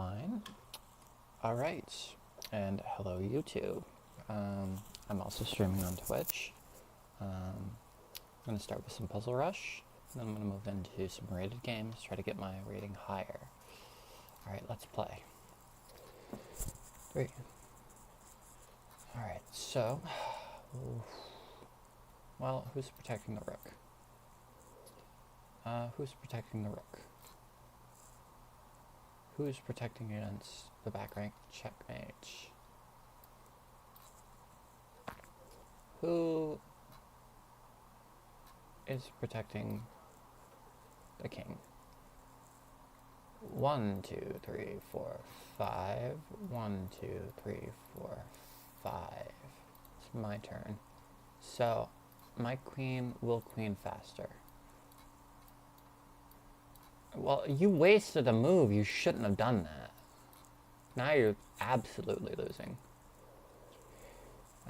online. Alright, and hello YouTube. I'm also streaming on Twitch. I'm going to start with some Puzzle Rush, and then I'm going to move into some rated games, try to get my rating higher. Alright, let's play. 3. Alright, so, well, who's protecting the rook? Who's protecting the rook? Who's protecting against the back rank checkmate? Who is protecting the king? 1, 2, 3, 4, 5. 1, 2, 3, 4, 5. It's my turn. So, my queen will queen faster. Well, you wasted a move. You shouldn't have done that. Now you're absolutely losing.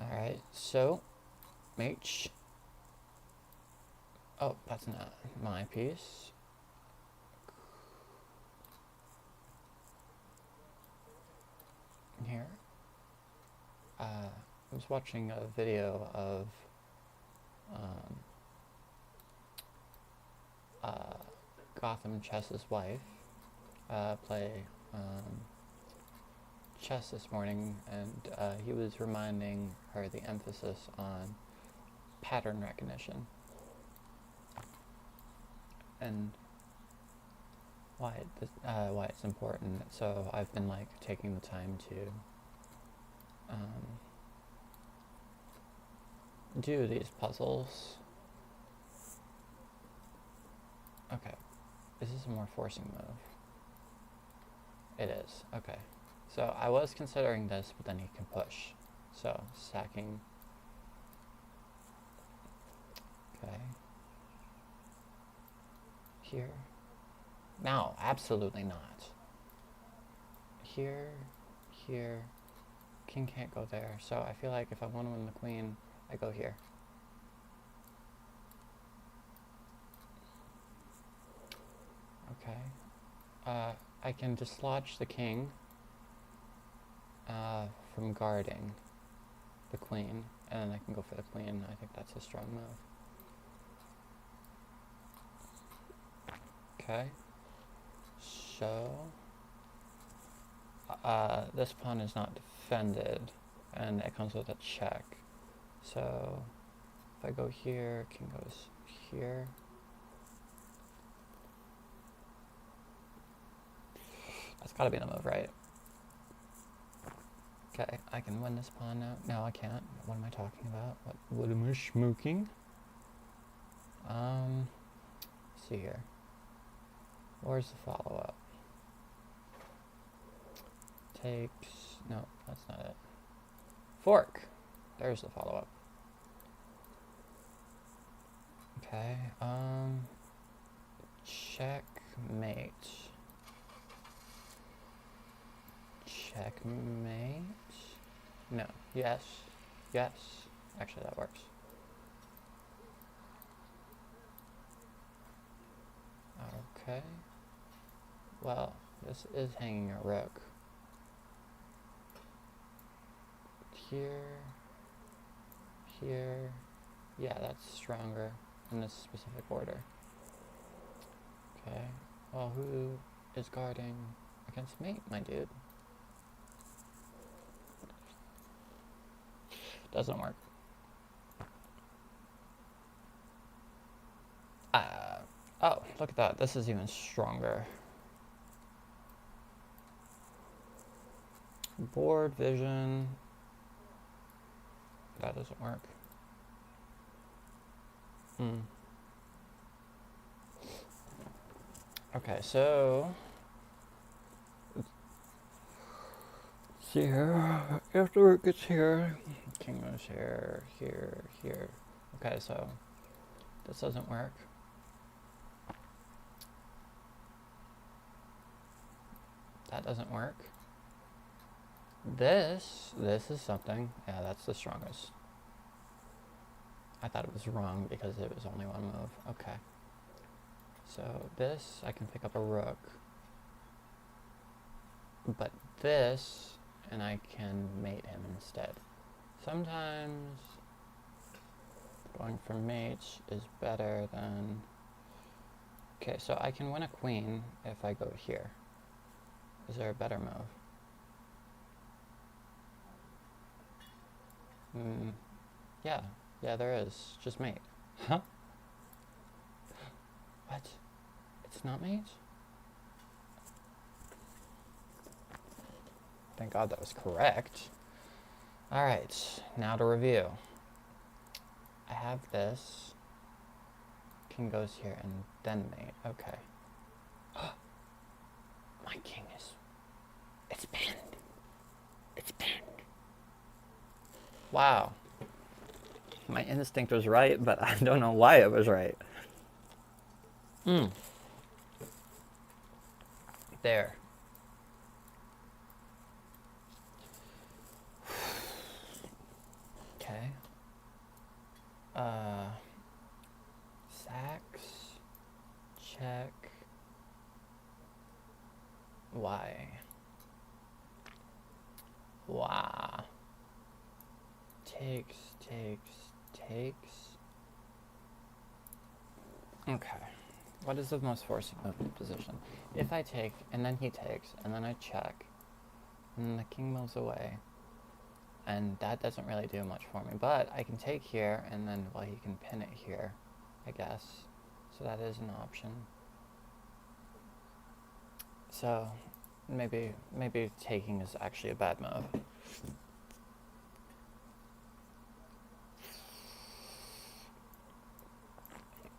Alright, so, mate. Oh, that's not my piece. Here. I was watching a video of Gotham Chess's wife play chess this morning, and he was reminding her the emphasis on pattern recognition and why it's important. So I've been like taking the time to do these puzzles. Okay, is this a more forcing move? It is. Okay, so I was considering this, but then he can push. So sacking. Okay. Here. No, absolutely not. Here, here. King can't go there. So I feel like if I want to win the queen, I go here. Okay. I can dislodge the king from guarding the queen, and then I can go for the queen. I think that's a strong move. Okay. So, this pawn is not defended, and it comes with a check. So, if I go here, king goes here. That's gotta be the move, right? Okay, I can win this pawn now. No, I can't. What am I talking about? What am I schmooking? Let's see here. Where's the follow-up? Takes... No, that's not it. Fork! There's the follow-up. Okay, checkmate. Checkmate? No. Yes. Yes. Actually, that works. Okay. Well, this is hanging a rook. Here. Here. Yeah, that's stronger in this specific order. Okay. Well, who is guarding against mate, my dude? Doesn't work. Oh, look at that. This is even stronger. Board vision. That doesn't work. Okay, so see here. After it gets here, king goes here, here, here. Okay, so this doesn't work. That doesn't work. This is something. Yeah, that's the strongest. I thought it was wrong because it was only one move. Okay. So this, I can pick up a rook. but this, and I can mate him instead. Sometimes going for mates is better than... Okay, so I can win a queen if I go here. Is there a better move? Yeah, there is. Just mate. Huh? What? It's not mate? Thank God that was correct. Alright, now to review. I have this. King goes here and then mate. Okay. My king is... It's pinned. It's pinned. Wow. My instinct was right, but I don't know why it was right. There. Okay. Sax. Check. Why? Wow. Takes. Okay. What is the most forcing movement position? If I take, and then he takes, and then I check, and then the king moves away, and that doesn't really do much for me. But I can take here, and then, well, he can pin it here, I guess. So that is an option. So maybe taking is actually a bad move.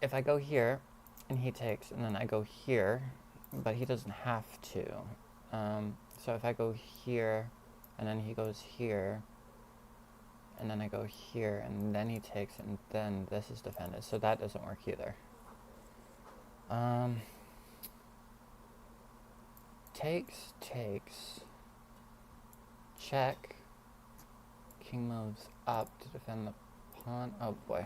If I go here, and he takes, and then I go here, but he doesn't have to. So if I go here, and then he goes here, and then I go here, and then he takes, and then this is defended. So that doesn't work either. Takes. Check. King moves up to defend the pawn. Oh boy.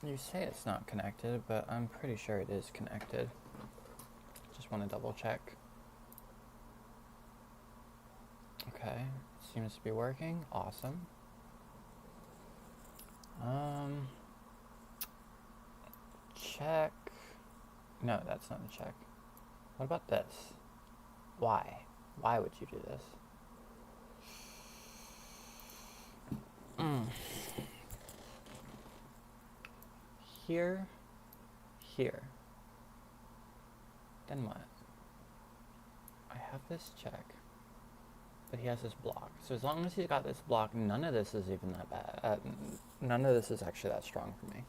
You say it's not connected, but I'm pretty sure it is connected. Just want to double check. Okay, seems to be working. Awesome. Check. No, that's not a check. What about this? Why? Why would you do this? Here. Then what? I have this check, but he has this block. So as long as he's got this block, none of this is even that bad. None of this is actually that strong for me.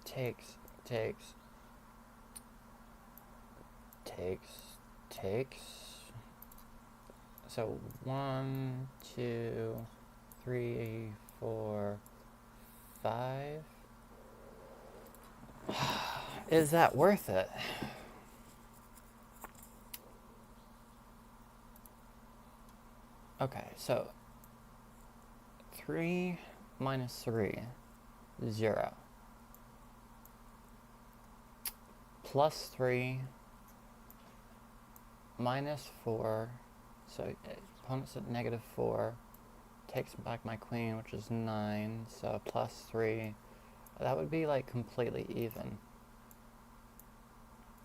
Takes. So 1, 2, 3, 4, 5. Is that worth it? Okay, so 3 minus 3, 0. Plus 3 minus 4, so opponent's at -4, takes back my queen, which is 9, so plus 3. That would be like completely even.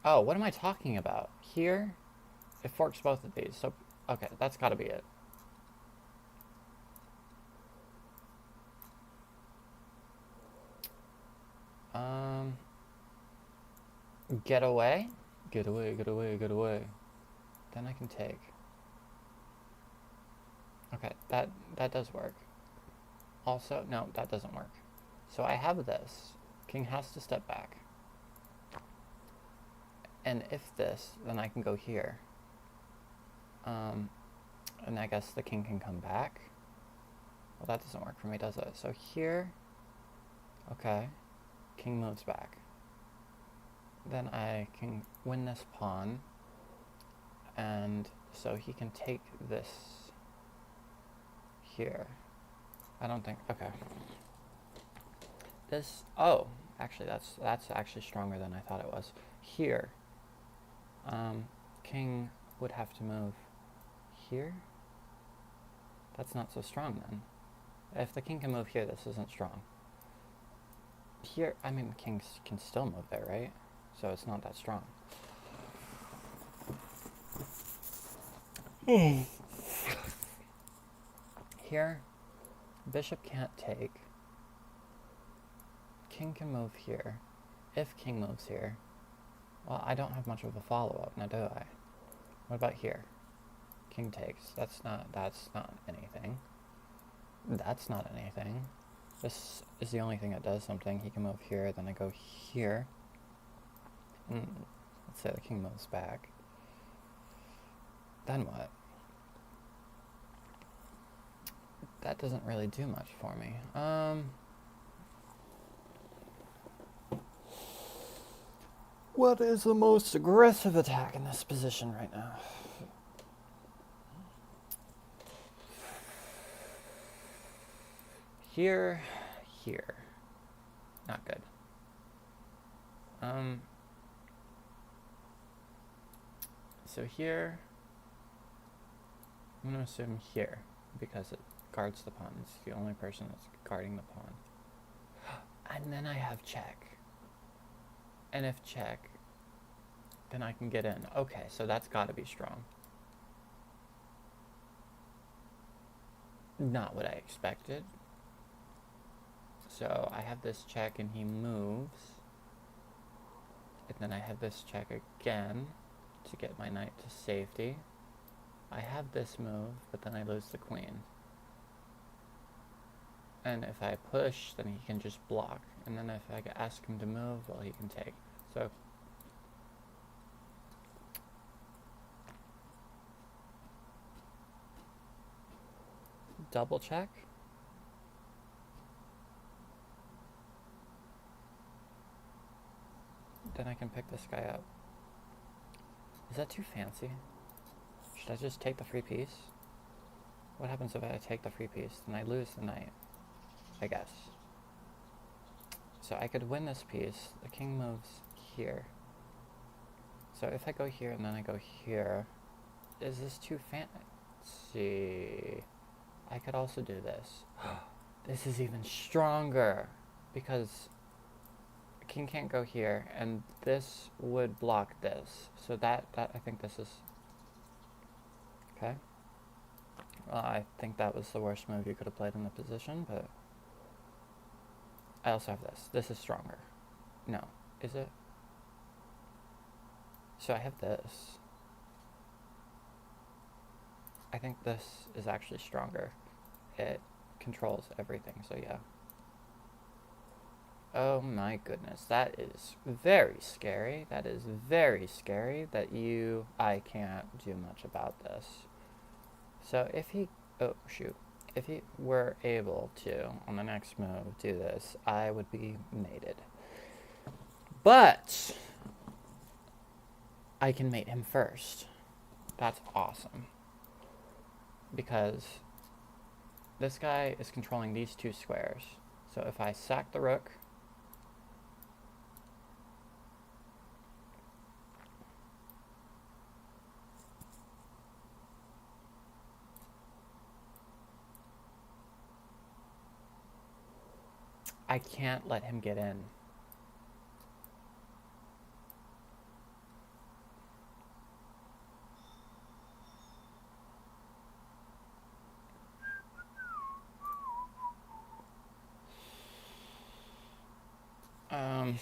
Oh, what am I talking about? Here, it forks both of these, so okay, that's gotta be it. Get away. Then I can take. Okay, that does work. Also, no, that doesn't work. So I have this. King has to step back. And if this, then I can go here. And I guess the king can come back. Well, that doesn't work for me, does it? So here, okay, king moves back. Then I can win this pawn, and so he can take this. here. I don't think, okay. This, oh, actually that's actually stronger than I thought it was. Here, king would have to move here. That's not so strong then. If the king can move here, this isn't strong. Here, I mean, kings can still move there, right? So it's not that strong. Here, bishop can't take. King can move here. If king moves here, well, I don't have much of a follow-up, now do I? What about here? King takes. That's not anything. That's not anything. This is the only thing that does something. He can move here, then I go here. And let's say the king moves back. Then what? That doesn't really do much for me. What is the most aggressive attack in this position right now? Here. Not good. So here, I'm going to assume here, because it guards the pawn. It's the only person that's guarding the pawn. And then I have check. And if check, then I can get in. Okay, so that's got to be strong. Not what I expected. So I have this check and he moves. And then I have this check again to get my knight to safety. I have this move, but then I lose the queen. And if I push, then he can just block. And then if I ask him to move, well, he can take. So double check. Then I can pick this guy up. Is that too fancy? Should I just take the free piece? What happens if I take the free piece? Then I lose the knight, I guess. So I could win this piece. The king moves here. So if I go here and then I go here, is this too fancy? I could also do this. This is even stronger because king can't go here, and this would block this. So that I think this is okay. Well, I think that was the worst move you could have played in the position, but I also have this. This is stronger. No, is it? So I have this. I think this is actually stronger. It controls everything, so yeah. Oh my goodness, that is very scary. That is very scary that I can't do much about this. So if he, oh shoot, if he were able to, on the next move, do this, I would be mated. But I can mate him first. That's awesome. Because this guy is controlling these two squares. So if I sack the rook, I can't let him get in. I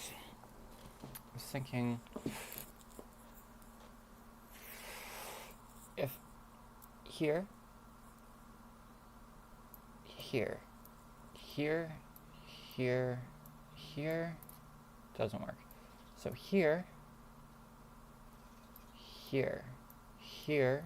was thinking if here, doesn't work. So here, here, here,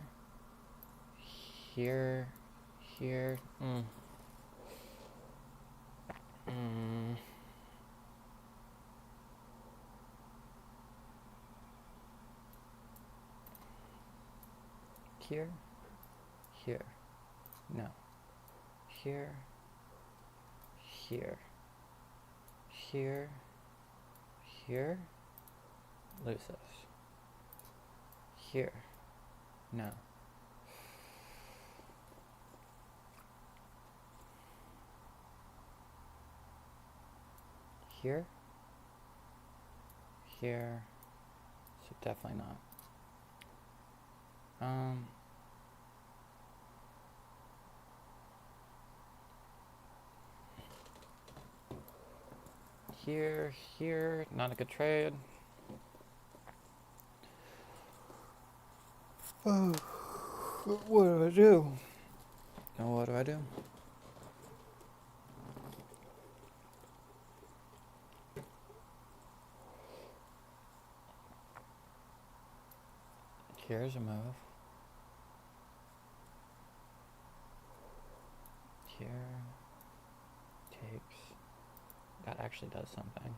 no. here, here, here, here, lose this, here, no, here, here, so definitely not. Here, here, not a good trade. Oh, what do I do? Now what do I do? Here's a move. Here, takes. That actually does something.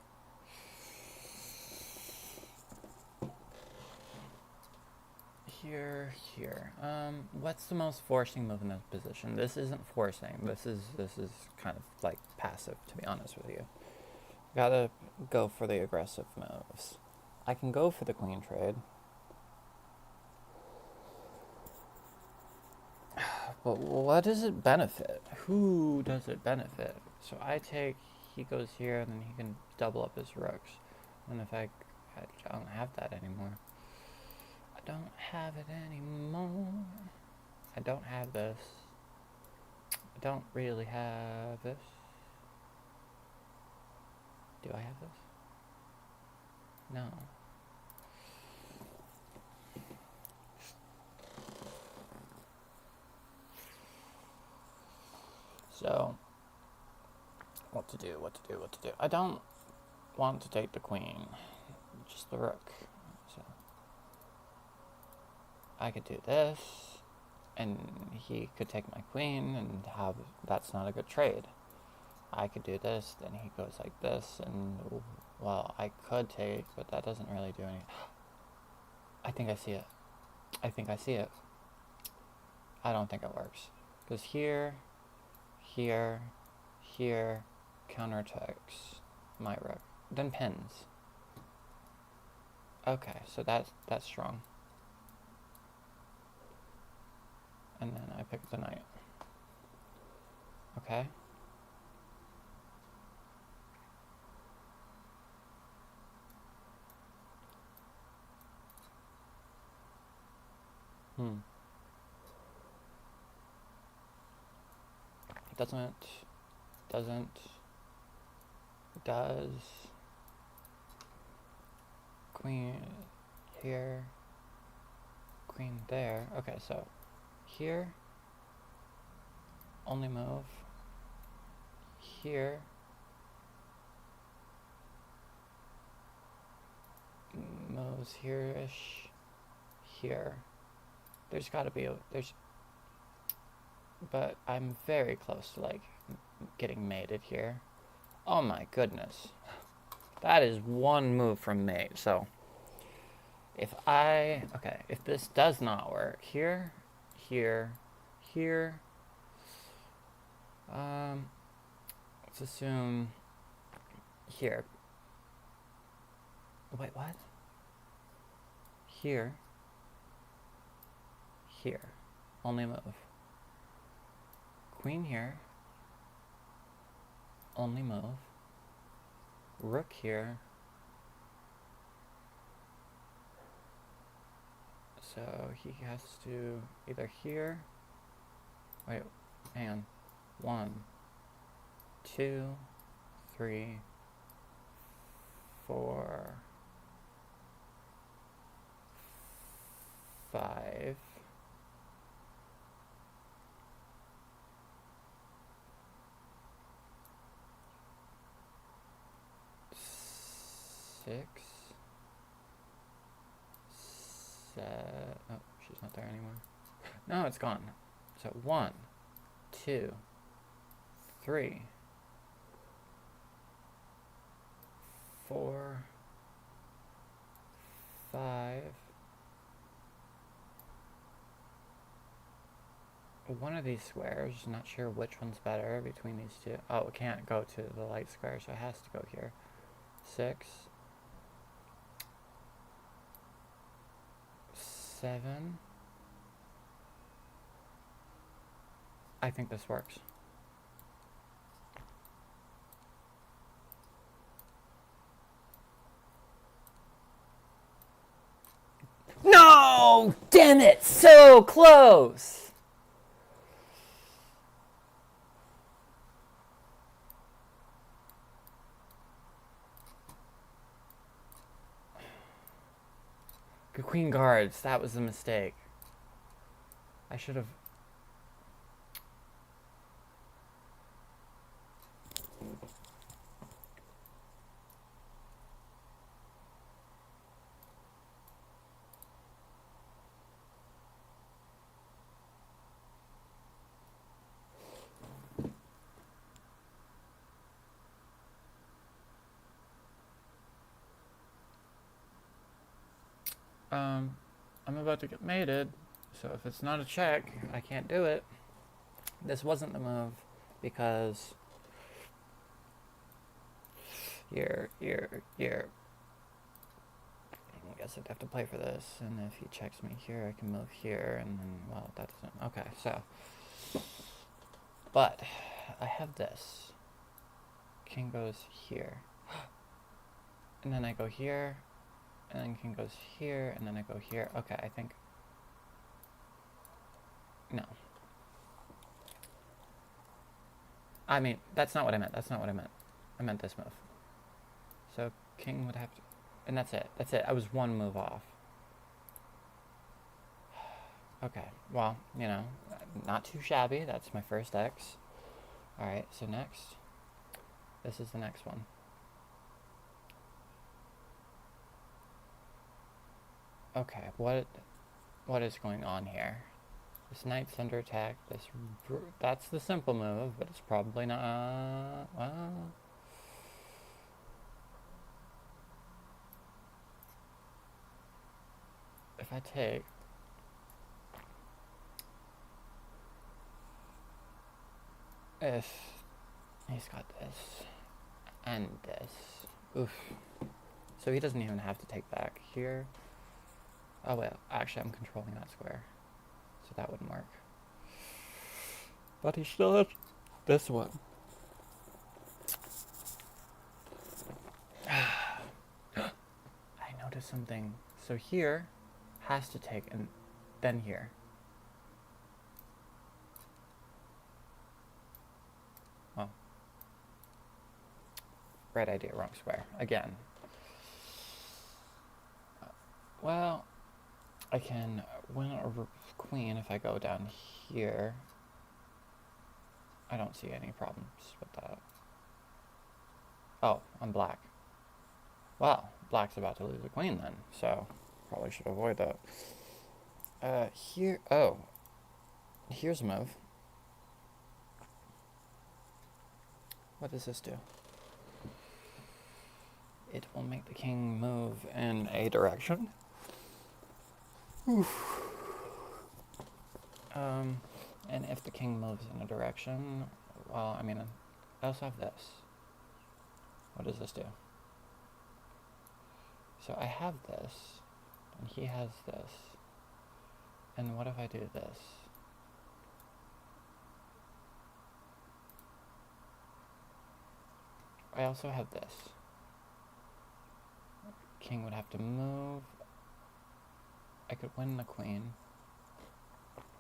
Here, here. What's the most forcing move in this position? This isn't forcing. This is kind of like passive, to be honest with you. Gotta go for the aggressive moves. I can go for the queen trade. But what does it benefit? Who does it benefit? So I take, he goes here, and then he can double up his rooks. And if I don't have that anymore. I don't have it anymore. I don't have this. I don't really have this. Do I have this? No. So, what to do? I don't want to take the queen, just the rook. So, I could do this, and he could take my queen, and have, that's not a good trade. I could do this, then he goes like this, and, well, I could take, but that doesn't really do anything. I think I see it. I don't think it works. Because here, here, here, counterattacks my rook. Then pins. Okay, so that's strong. And then I pick the knight. Okay. Does queen here, queen there. Okay, so here, only move. Here, moves here-ish. Here. There's gotta be but I'm very close to, like, getting mated here. Oh my goodness. That is one move from mate. So, if this does not work, here, here, here, let's assume here. Wait, what? Here, here, only move. Queen here, only move. Rook here. So he has to either here. Wait, hang on. 1, 2, 3, 4, 5. 6, 7. Oh, she's not there anymore. No, it's gone. So 1, 2, 3, 4, 5, one of these squares. Not sure which one's better between these two. Oh, it can't go to the light square, so it has to go here. 6, 7. I think this works. No! Damn it! So close! Good queen guards. That was a mistake. I should have... I'm about to get mated, so if it's not a check, I can't do it. This wasn't the move, because you're... I guess I'd have to play for this, and if he checks me here, I can move here, and then, well, that doesn't... Okay, so... But, I have this. King goes here. And then I go here, and then king goes here, and then I go here. Okay, I think... No. I mean, that's not what I meant. That's not what I meant. I meant this move. So, king would have to... And that's it. That's it. I was one move off. Okay, well, you know, not too shabby. That's my first X. Alright, so next. This is the next one. Okay, what is going on here? This knight's under attack. That's the simple move, but it's probably not... Well... If I take... If he's got this and this... Oof. So he doesn't even have to take back here. Oh, well, actually, I'm controlling that square, so that wouldn't work. But he still has this one. I noticed something. So here has to take, and then here. Well, right idea, wrong square. Again. Well... I can win a queen if I go down here. I don't see any problems with that. Oh, I'm black. Well, black's about to lose a queen then, so probably should avoid that. Here, oh. Here's a move. What does this do? It will make the king move in a direction. And if the king moves in a direction, well, I mean, I also have this. What does this do? So I have this, and he has this. And what if I do this? I also have this. King would have to move. I could win the queen,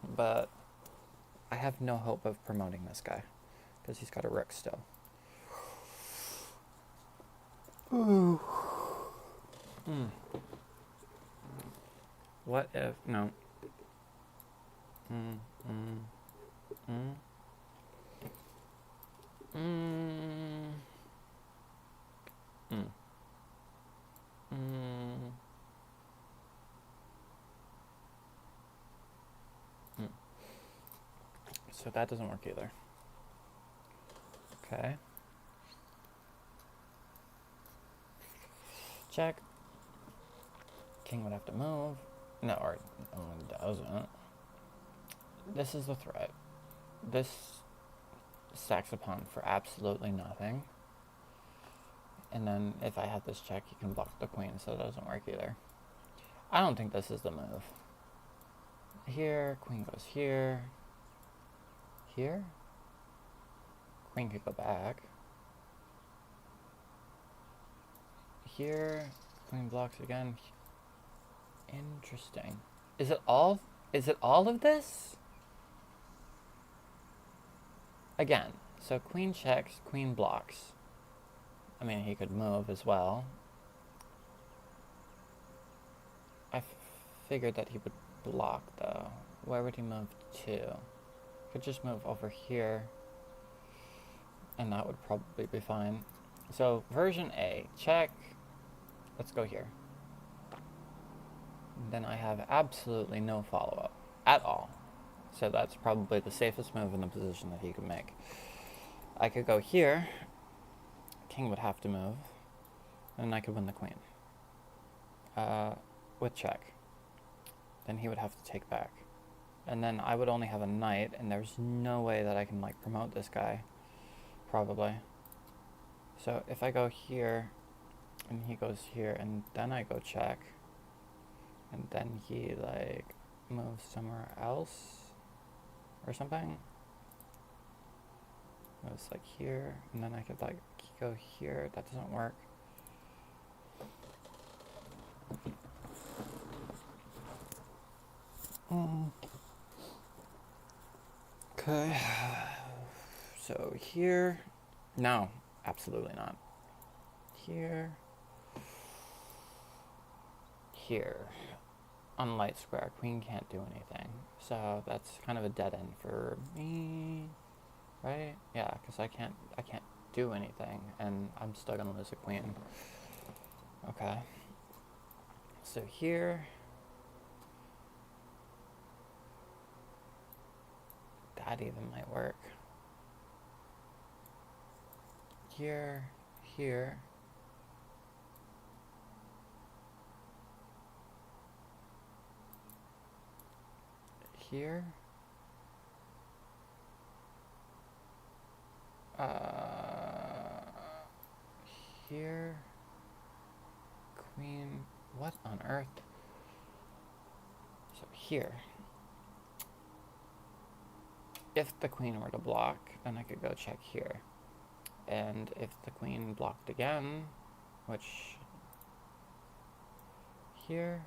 but I have no hope of promoting this guy, because he's got a rook still. Ooh. What if... No. So that doesn't work either. Okay. Check. King would have to move. No, or no one doesn't. This is the threat. This stacks a pawn for absolutely nothing. And then if I have this check, he can block the queen, so it doesn't work either. I don't think this is the move. Here, queen goes here. Here? Queen could go back. Here, queen blocks again. Interesting. Is it all of this? Again, so queen checks, queen blocks. I mean, he could move as well. I figured that he would block, though. Where would he move to? Could just move over here, and that would probably be fine. So, version A, check. Let's go here. Then I have absolutely no follow-up at all. So that's probably the safest move in the position that he could make. I could go here. King would have to move. And I could win the queen. With check. Then he would have to take back. And then I would only have a knight, and there's no way that I can, like, promote this guy. Probably. So if I go here, and he goes here, and then I go check, and then he, like, moves somewhere else, or something. Moves, like, here, and then I could, like, go here. That doesn't work. Okay. So here, no, absolutely not. Here, here. On light square, queen can't do anything. So that's kind of a dead end for me, right? Yeah, because I can't do anything, and I'm still gonna lose a queen. Okay. So here, that even might work. Here, here. Here. Here. Queen. What on earth? So here. If the queen were to block, then I could go check here. And if the queen blocked again, which here,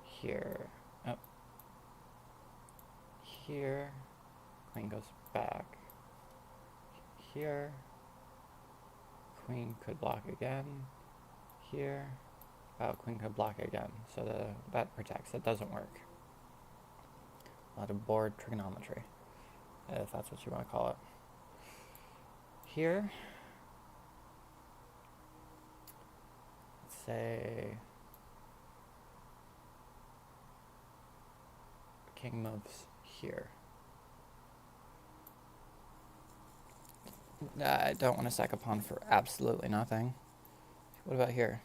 here, oh, here, queen goes back, here, queen could block again, here, oh, queen could block again, so that protects. It doesn't work. A lot of board trigonometry, if that's what you want to call it. Here, let's say king moves here. I don't want to sack a pawn for absolutely nothing. What about here?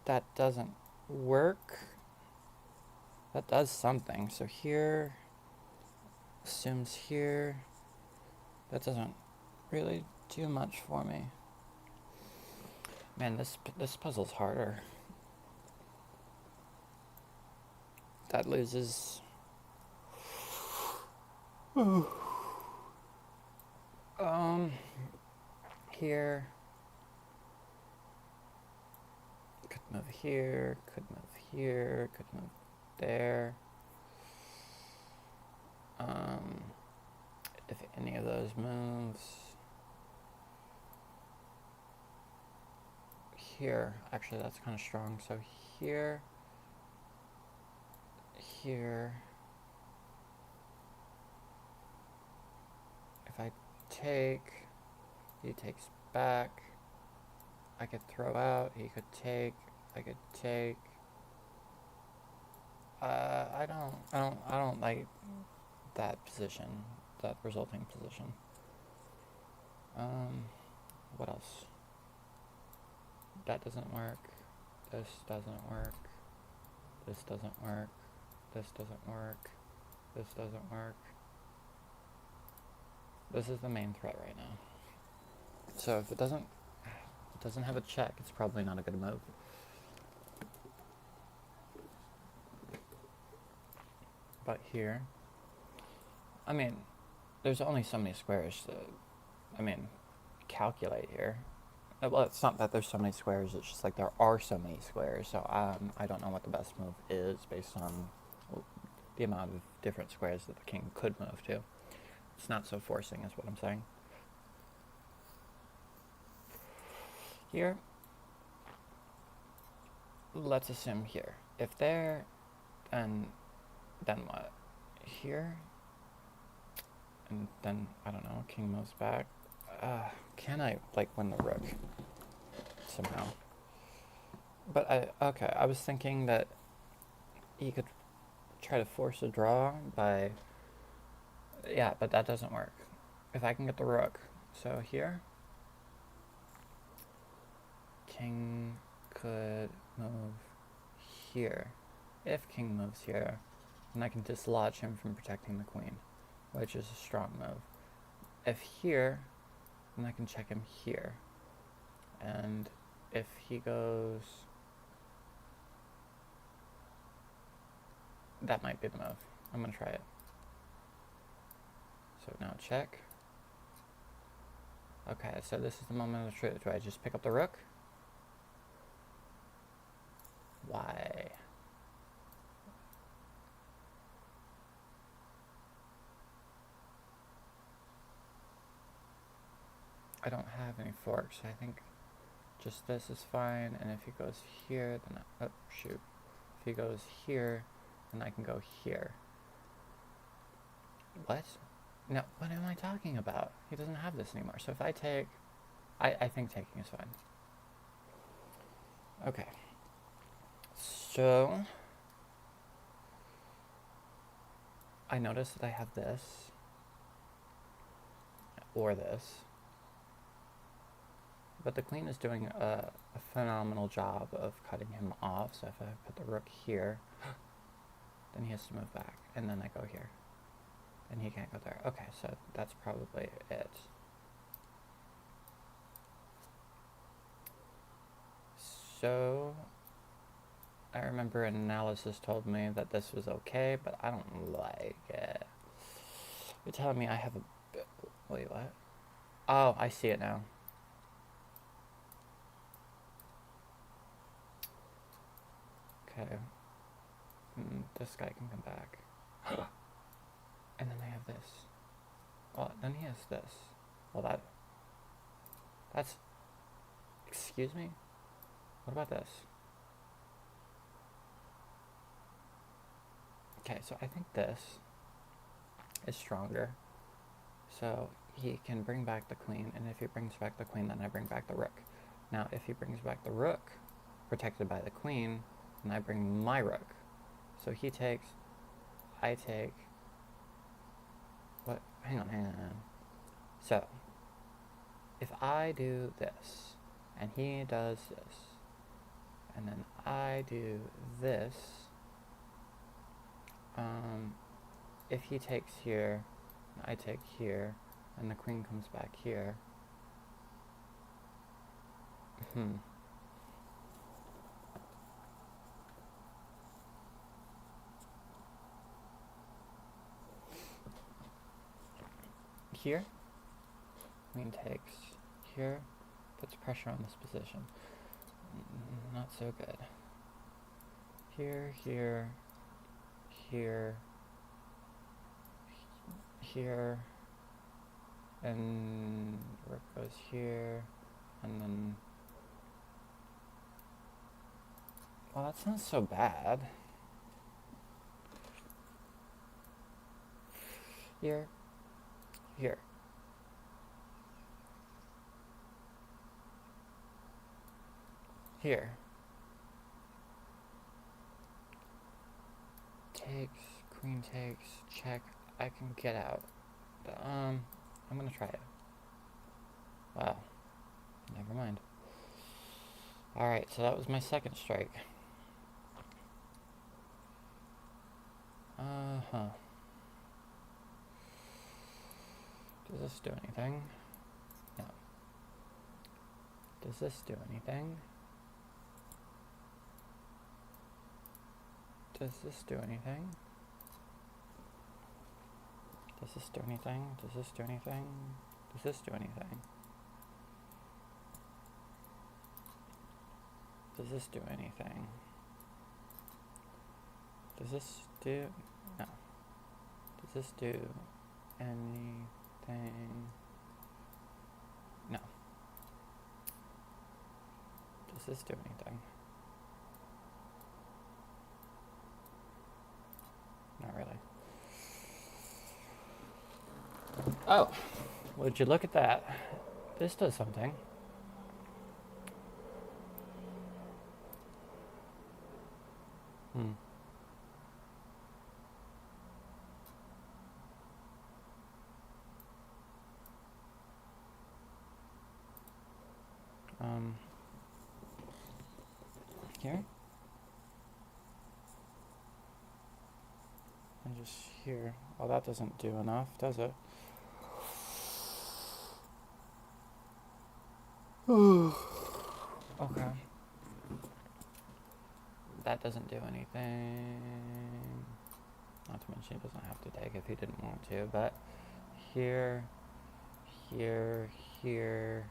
That doesn't work. That does something. So here assumes here. That doesn't really do much for me. Man, this puzzle's harder. That loses. Here. Could move here, could move here, could move there. If any of those moves. Here, actually that's kind of strong. So here, here. If I take, he takes back. I could throw out, he could take, I could take. I don't like that position, that resulting position. What else? That doesn't work. This doesn't work. This doesn't work. This doesn't work. This doesn't work. This is the main threat right now. So if it doesn't have a check, it's probably not a good move. But here, I mean, there's only so many squares to, calculate here. Well, it's not that there's so many squares, it's just like there are so many squares, so I don't know what the best move is based on the amount of different squares that the king could move to. It's not so forcing, is what I'm saying. Here, let's assume here. If there, then what? Here, and then, I don't know, king moves back. Can I, win the rook? Somehow. But I was thinking that he could try to force a draw by, yeah, but that doesn't work. If I can get the rook, so here, king could move here. If king moves here, then I can dislodge him from protecting the queen, which is a strong move. If here, then I can check him here. And if he goes, that might be the move. I'm going to try it. So now check. Okay, so this is the moment of truth. Do I just pick up the rook? Why? I don't have any forks. I think just this is fine. And if he goes here, then oh shoot. If he goes here, then I can go here. What? No, what am I talking about? He doesn't have this anymore. So if I take, I think taking is fine. Okay. So I notice that I have this or this. But the queen is doing a phenomenal job of cutting him off. So if I put the rook here, then he has to move back. And then I go here. And he can't go there. Okay, so that's probably it. So I remember an analysis told me that this was okay, but I don't like it. You're telling me I have a... Wait, what? Oh, I see it now. Okay. This guy can come back. And then I have this. Well, then he has this. Well, that's... Excuse me? What about this? Okay, so I think this is stronger. So he can bring back the queen, and if he brings back the queen, then I bring back the rook. Now, if he brings back the rook, protected by the queen, then I bring my rook. So he takes, I take... What? Hang on. So, if I do this, and he does this, and then I do this, if he takes here, and I take here, and the queen comes back here, here, queen takes here, puts pressure on this position. Not so good. Here, here, and rook goes here, and then... Well, that's not so bad. Here. Takes, queen takes, check. I can get out. But, I'm gonna try it. Wow. Never mind. Alright, so that was my second strike. Uh-huh. Does this do anything? No. Does this do anything? Does this do anything? Does this do anything? Does this do anything? Does this do anything? Does this do anything? Does this do... No. Does this do anything? No. Does this do anything? Not really. Oh, would you look at that? This does something. Hmm. Here? And just here. Well, that doesn't do enough, does it? Okay. That doesn't do anything. Not to mention he doesn't have to take if he didn't want to, but here, here, here.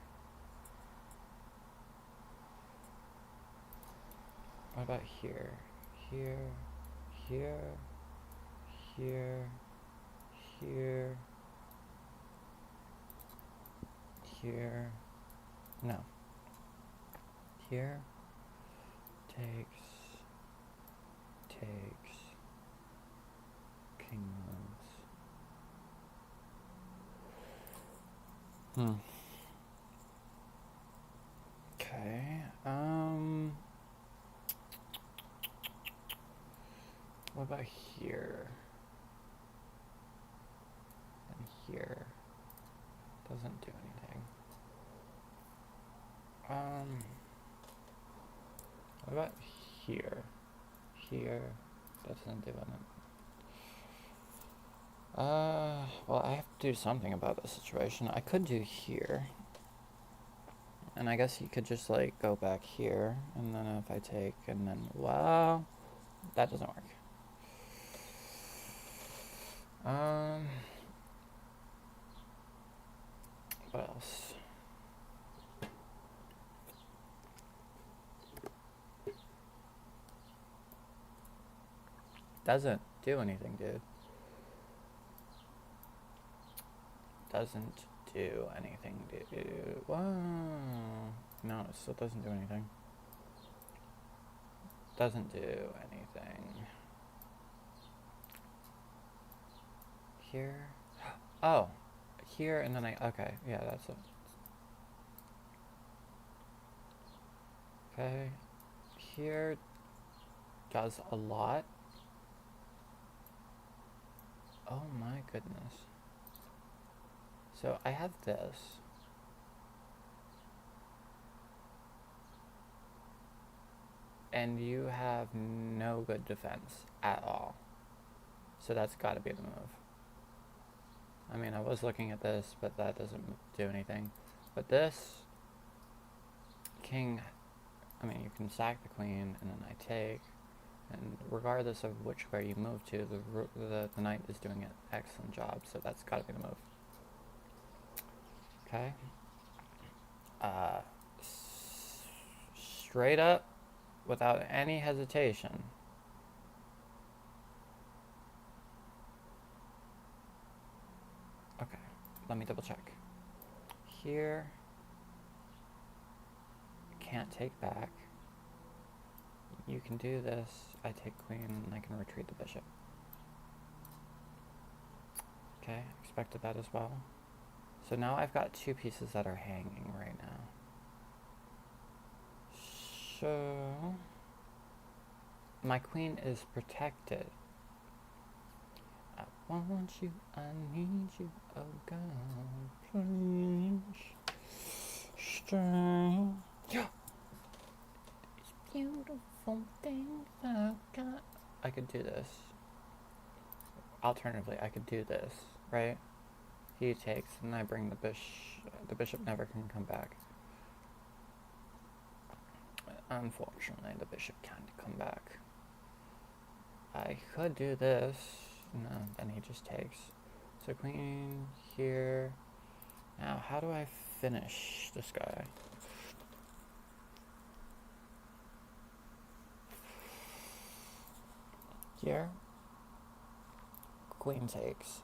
What about here? Here, here, here, here, here. No. Here takes kingdoms. Okay. What about here? And here. Doesn't do anything. What about here? Here. That doesn't do anything. Well, I have to do something about this situation. I could do here. And I guess you could just, like, go back here. And then if I take, and then, well, that doesn't work. What else? Doesn't do anything, dude. Doesn't do anything, dude. Wow. No, it still doesn't do anything. Doesn't do anything. Here. Oh. Here, and then okay, yeah, that's it. Okay. Here does a lot. Oh my goodness. So I have this. And you have no good defense at all. So that's got to be the move. I mean, I was looking at this, but that doesn't do anything. But this king, I mean, you can sack the queen, and then I take. And regardless of which way you move to, the knight is doing an excellent job. So that's got to be the move. Okay. Straight up, without any hesitation. Okay, let me double check. Here, can't take back. You can do this. I take queen, and I can retreat the bishop. Okay, expected that as well. So now I've got two pieces that are hanging right now. So my queen is protected. I want you, I need you, oh God, please stay. These beautiful things I've got. I could do this. alternatively, I could do this, right? He takes, and I bring the bishop never can come back. Unfortunately, the bishop can't come back. I could do this. No, then he just takes. So queen here. Now, how do I finish this guy? Here. Queen takes.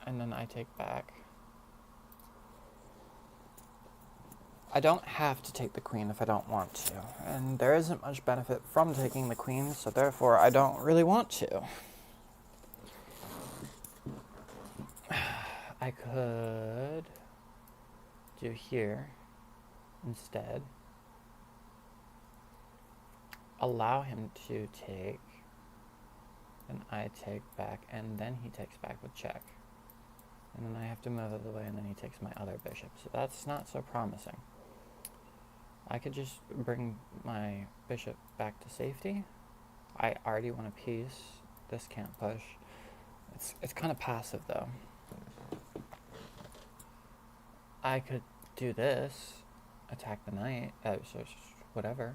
And then I take back. I don't have to take the queen if I don't want to, and there isn't much benefit from taking the queen, so therefore I don't really want to. I could do here instead. Allow him to take, and I take back, and then he takes back with check. And then I have to move out of the way, and then he takes my other bishop, so that's not so promising. I could just bring my bishop back to safety. I already want a piece. This can't push. It's kind of passive, though. I could do this, attack the knight, so whatever.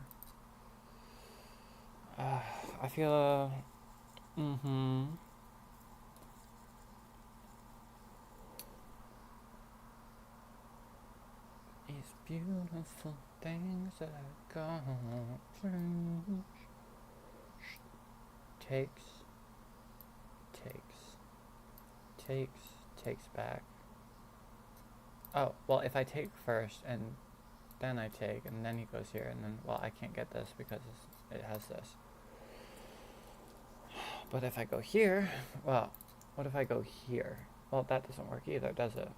I feel, These beautiful things that I can't change. Takes back. Oh, well, if I take first, and then I take, and then he goes here, and then, well, I can't get this because it has this. But if I go here, well, what if I go here? Well, that doesn't work either, does it?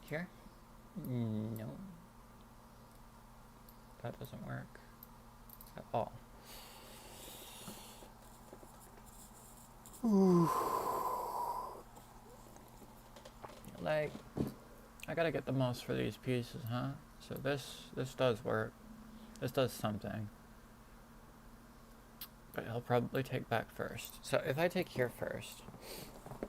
Here? No. That doesn't work at all. Like, I gotta get the most for these pieces, huh? So this does work. This does something. But he'll probably take back first. So if I take here first,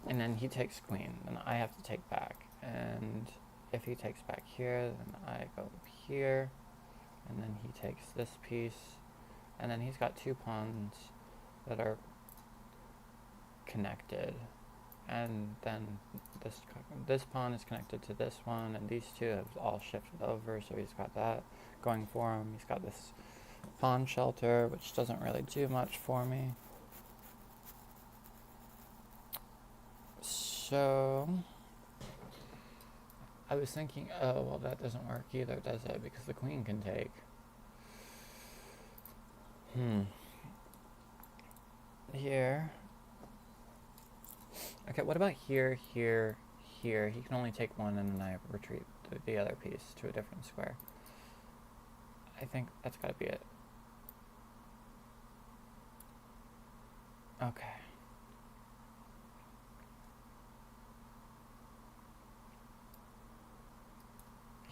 and then he takes queen, then I have to take back. And if he takes back here, then I go here, and then he takes this piece, and then he's got two pawns that are connected, and then this pawn is connected to this one, and these two have all shifted over, so he's got that going for him. He's got this pawn shelter, which doesn't really do much for me. So I was thinking, oh, well, that doesn't work either, does it? Because the queen can take. Here. Okay, what about here, here, here? He can only take one, and then I retreat the other piece to a different square. I think that's gotta be it. Okay.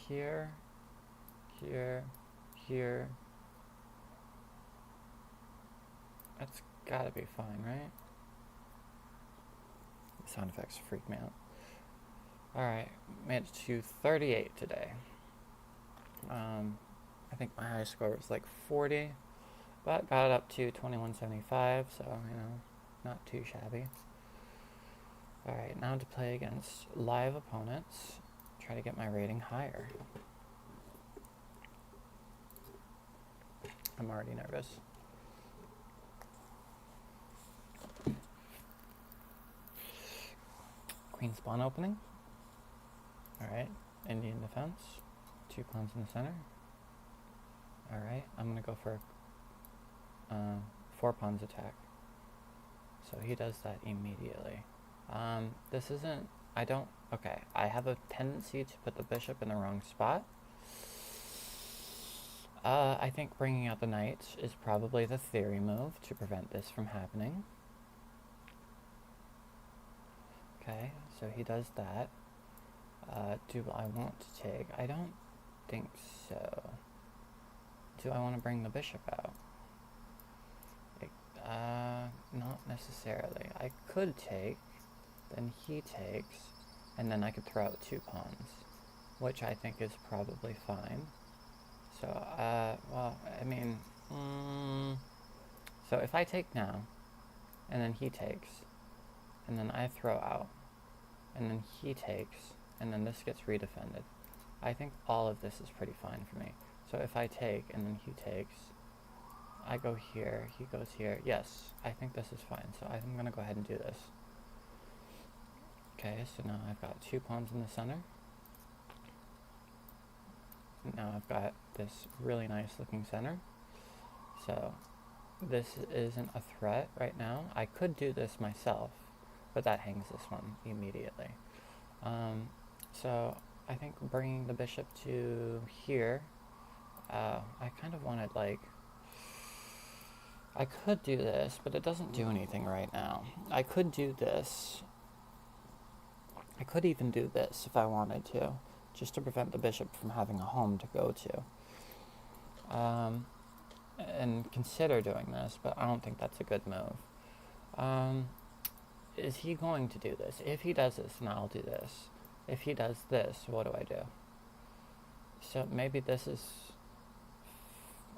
Here, here, here. That's gotta be fine, right? The sound effects freak me out. Alright, made it to 38 today. I think my high score was like 40, but got it up to 2175, so, you know, not too shabby. Alright, now to play against live opponents. Try to get my rating higher. I'm already nervous. Queen's pawn opening. Alright, Indian defense. 2 pawns in the center. Alright, I'm gonna go for 4 pawns attack. So he does that immediately. This isn't, okay, I have a tendency to put the bishop in the wrong spot. I think bringing out the knight is probably the theory move to prevent this from happening. Okay, so he does that. Do I want to take? I don't think so. Do I want to bring the bishop out? Not necessarily. I could take, then he takes, and then I could throw out 2 pawns, which I think is probably fine. So, well, I mean, so if I take now, and then he takes, and then I throw out, and then he takes, and then this gets redefended, I think all of this is pretty fine for me. So if I take, and then he takes, I go here, he goes here. Yes, I think this is fine. So I'm going to go ahead and do this. Okay, so now I've got 2 pawns in the center. Now I've got this really nice looking center. So this isn't a threat right now. I could do this myself, but that hangs this one immediately. So I think bringing the bishop to here, I kind of wanted like, I could do this, but it doesn't do anything right now. I could do this. I could even do this if I wanted to, just to prevent the bishop from having a home to go to. And consider doing this, but I don't think that's a good move. Is he going to do this? If he does this, then I'll do this. If he does this, what do I do? So maybe this is...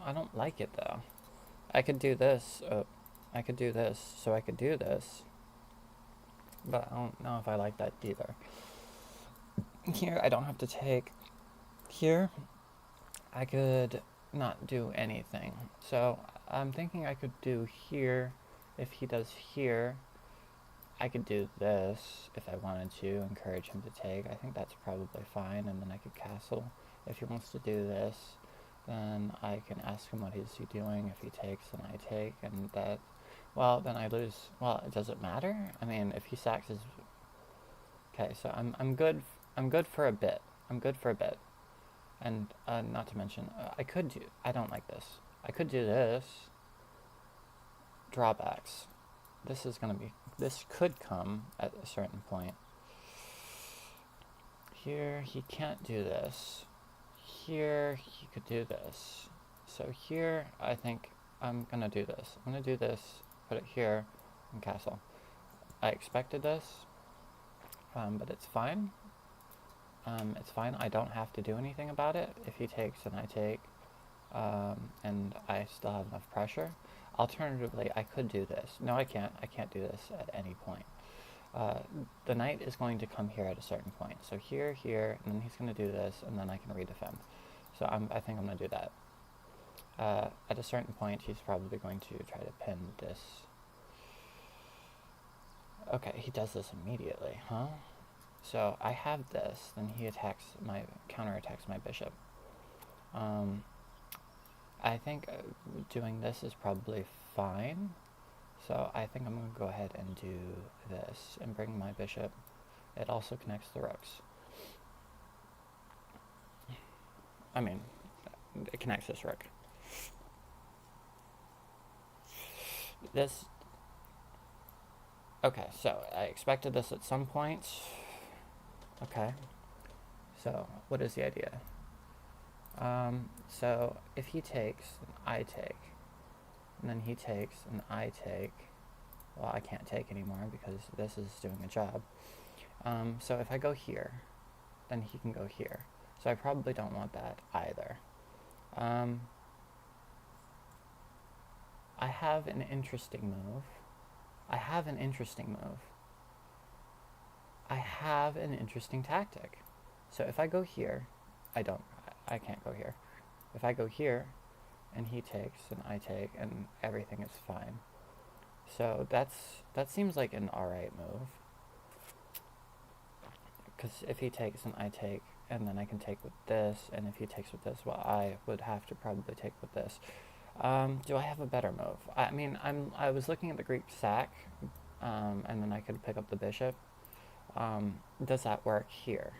I don't like it though. I could do this, I could do this, so I could do this, but I don't know if I like that either. Here, I don't have to take. Here, I could not do anything. So I'm thinking I could do here. If he does here, I could do this if I wanted to, encourage him to take. I think that's probably fine, and then I could castle. If he wants to do this, then I can ask him what is he doing. If he takes, then I take, and that, well, then I lose. Well, does it matter? I mean, if he sacks his... Okay, so I'm good for a bit. I'm good for a bit. And not to mention, I don't like this. I could do this. Drawbacks. This could come at a certain point. Here, he can't do this. Here, he could do this. So here, I think I'm going to do this. I'm going to do this, put it here, and castle. I expected this, but it's fine. It's fine. I don't have to do anything about it. If he takes, then I take, and I still have enough pressure. Alternatively, I could do this. No, I can't. I can't do this at any point. The knight is going to come here at a certain point. So here, here, and then he's going to do this, and then I can redefend. So I think I'm going to do that. At a certain point, he's probably going to try to pin this. Okay, he does this immediately, huh? So I have this, then he counterattacks my bishop. I think doing this is probably fine. So I think I'm going to go ahead and do this and bring my bishop. It also connects the rooks. I mean, it connects this rook. This... Okay, so I expected this at some point. Okay, so what is the idea? So if he takes, then I take. And then he takes, and I take. Well, I can't take anymore because this is doing a job. So if I go here, then he can go here. So I probably don't want that either. I have an interesting move. I have an interesting tactic. So if I go here, I can't go here. If I go here, and he takes, and I take, and everything is fine. So that seems like an alright move. Because if he takes, and I take, and then I can take with this, and if he takes with this, well, I would have to probably take with this. Do I have a better move? I mean, I was looking at the Greek sack, and then I could pick up the bishop. Does that work here,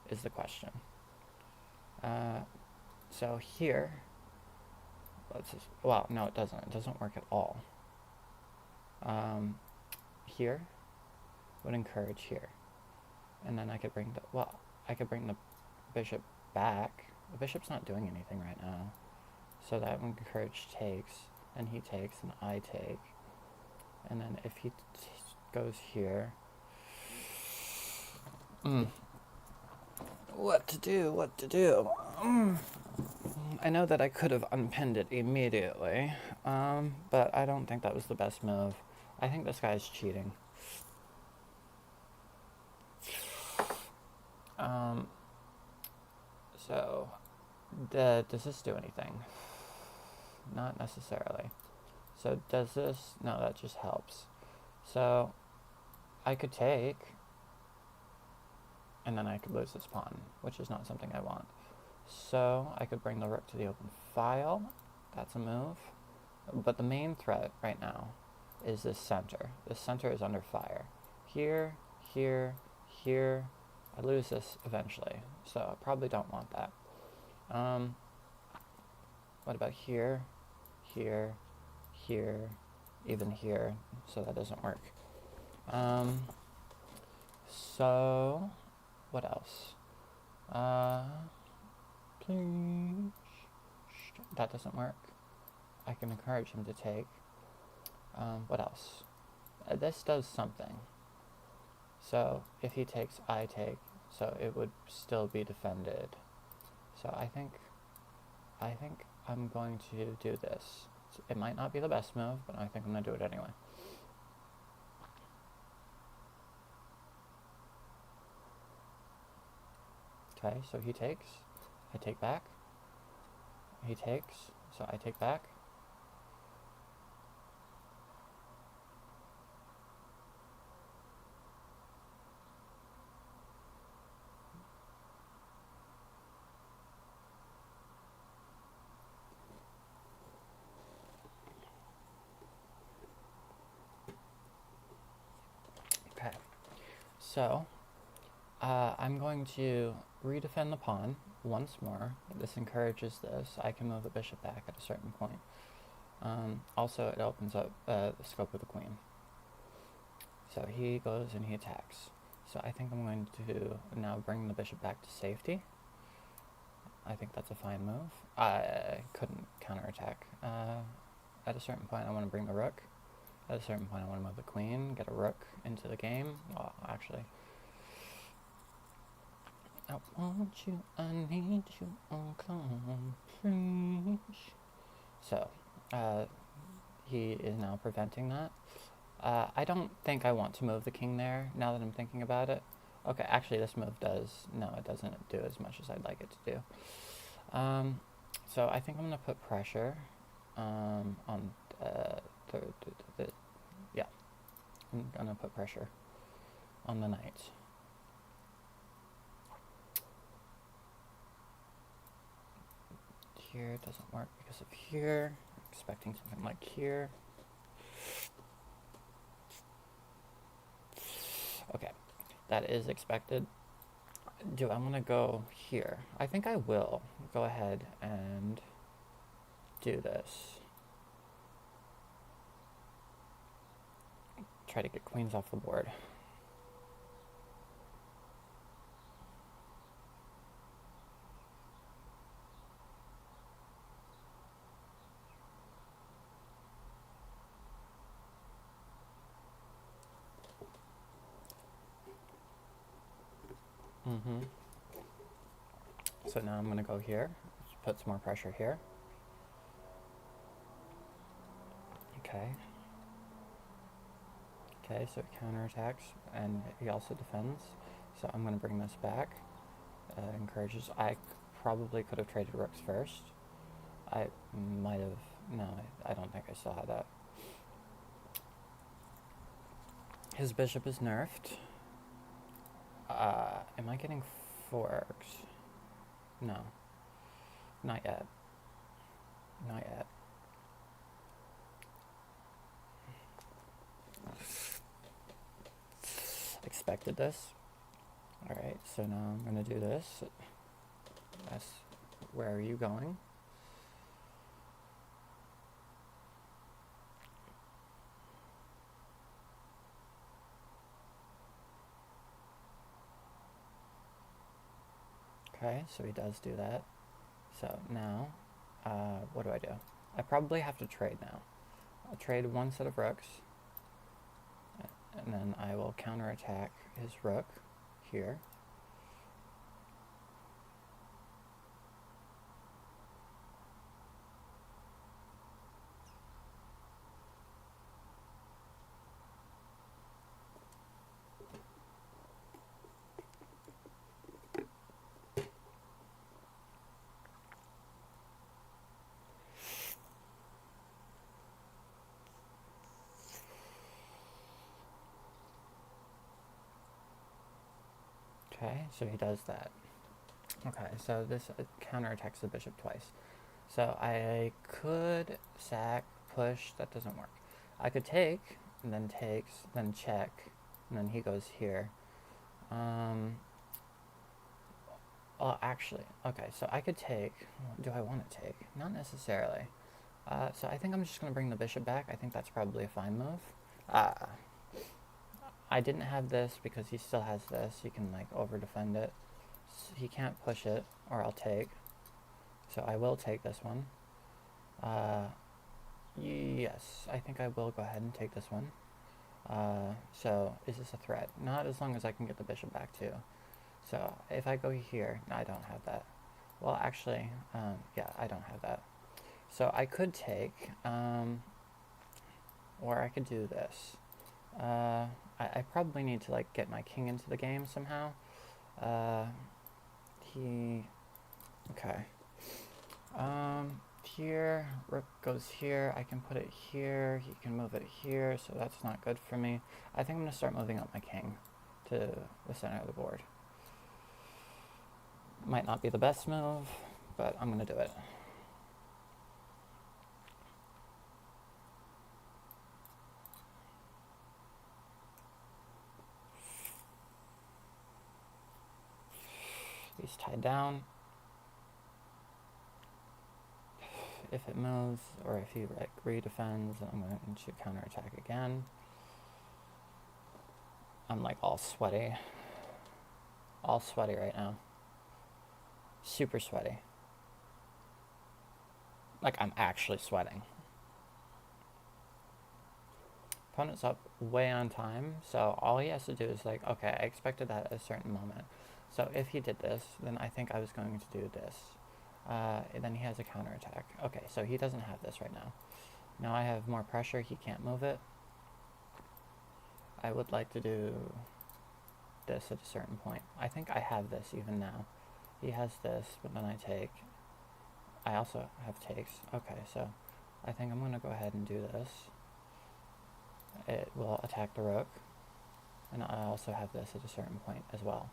is the question. So here, well, no, it doesn't. It doesn't work at all. Here, would encourage here. And then I could bring the bishop back. The bishop's not doing anything right now. So that would encourage takes, and he takes, and I take. And then if he goes here... What to do? I know that I could have unpinned it immediately, but I don't think that was the best move. I think this guy's cheating. So, does this do anything? Not necessarily. So does this? No, that just helps. So I could take, and then I could lose this pawn, which is not something I want. So I could bring the rook to the open file. That's a move. But the main threat right now is this center. This center is under fire. Here, here, here. I lose this eventually, so I probably don't want that. What about here, here, here, even here? So that doesn't work. So what else? Please. That doesn't work. I can encourage him to take. What else? This does something. So if he takes, I take. So it would still be defended. So I think I'm going to do this. It might not be the best move, but I think I'm going to do it anyway. Okay, so he takes. I take back. He takes, so I take back. Okay, so I'm going to redefend the pawn once more. This encourages this. I can move the bishop back at a certain point. Also, it opens up the scope of the queen. So he goes and he attacks. So I think I'm going to now bring the bishop back to safety. I think that's a fine move. I couldn't counterattack. At a certain point, I want to bring the rook. At a certain point, I want to move the queen, get a rook into the game. Well, actually, I want you, I need you, oh come, please. So, he is now preventing that. I don't think I want to move the king there, now that I'm thinking about it. Okay, actually this move does, no, it doesn't do as much as I'd like it to do. So I think I'm going to put pressure on yeah, I'm going to put pressure on the knight. Here it doesn't work because of here. I'm expecting something like here. Okay, that is expected. Do I want to go here? I think I will go ahead and do this. Try to get queens off the board. So now I'm going to go here, put some more pressure here. Okay. Okay, so it counterattacks, and he also defends. So I'm going to bring this back. Encourages. I probably could have traded rooks first. I might have. No, I don't think I still had that. His bishop is nerfed. Am I getting forks? No. Not yet. Not yet. Expected this. Alright, so now I'm going to do this. Where are you going? Okay, so he does do that. So now, what do? I probably have to trade now. I'll trade one set of rooks, and then I will counterattack his rook here. Okay, so he does that. Okay, so this counterattacks the bishop twice. So I could sack, push, that doesn't work. I could take, and then takes, then check, and then he goes here. Oh, actually, okay, so I could take. Do I want to take? Not necessarily. So I think I'm just going to bring the bishop back. I think that's probably a fine move. I didn't have this because he still has this. He can, like, over-defend it. So he can't push it, or I'll take. So I will take this one. Yes, I think I will go ahead and take this one. So is this a threat? Not as long as I can get the bishop back too. So if I go here, no, I don't have that. Well, actually, yeah, I don't have that. So I could take, or I could do this. I probably need to, like, get my king into the game somehow. Okay. Here, rook goes here, I can put it here, he can move it here, so that's not good for me. I think I'm going to start moving up my king to the center of the board. Might not be the best move, but I'm going to do it. He's tied down. If it moves, or if he, like, redefends, I'm going to counterattack again. I'm, like, all sweaty. All sweaty right now. Super sweaty. Like, I'm actually sweating. Opponent's up way on time, so all he has to do is, like, okay, I expected that at a certain moment. So if he did this, then I think I was going to do this. Then he has a counterattack. Okay, so he doesn't have this right now. Now I have more pressure, he can't move it. I would like to do this at a certain point. I think I have this even now. He has this, but then I take. I also have takes. Okay, so I think I'm going to go ahead and do this. It will attack the rook. And I also have this at a certain point as well.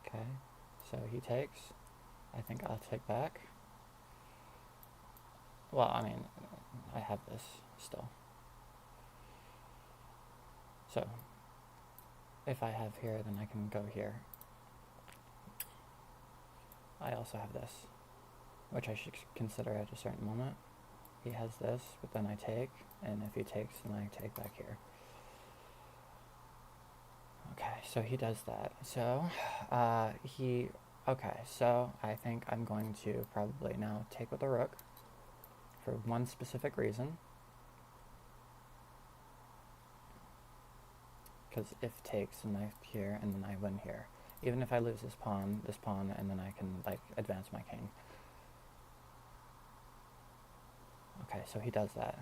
Okay, so he takes. I think I'll take back. Well, I mean, I have this still. So, if I have here, then I can go here. I also have this, which I should consider at a certain moment. He has this, but then I take, and if he takes, then I take back here. Okay, so he does that. So, okay, so I think I'm going to probably now take with the rook for one specific reason. Because if takes, and I here, and then I win here. Even if I lose this pawn, and then I can, like, advance my king. Okay, so he does that.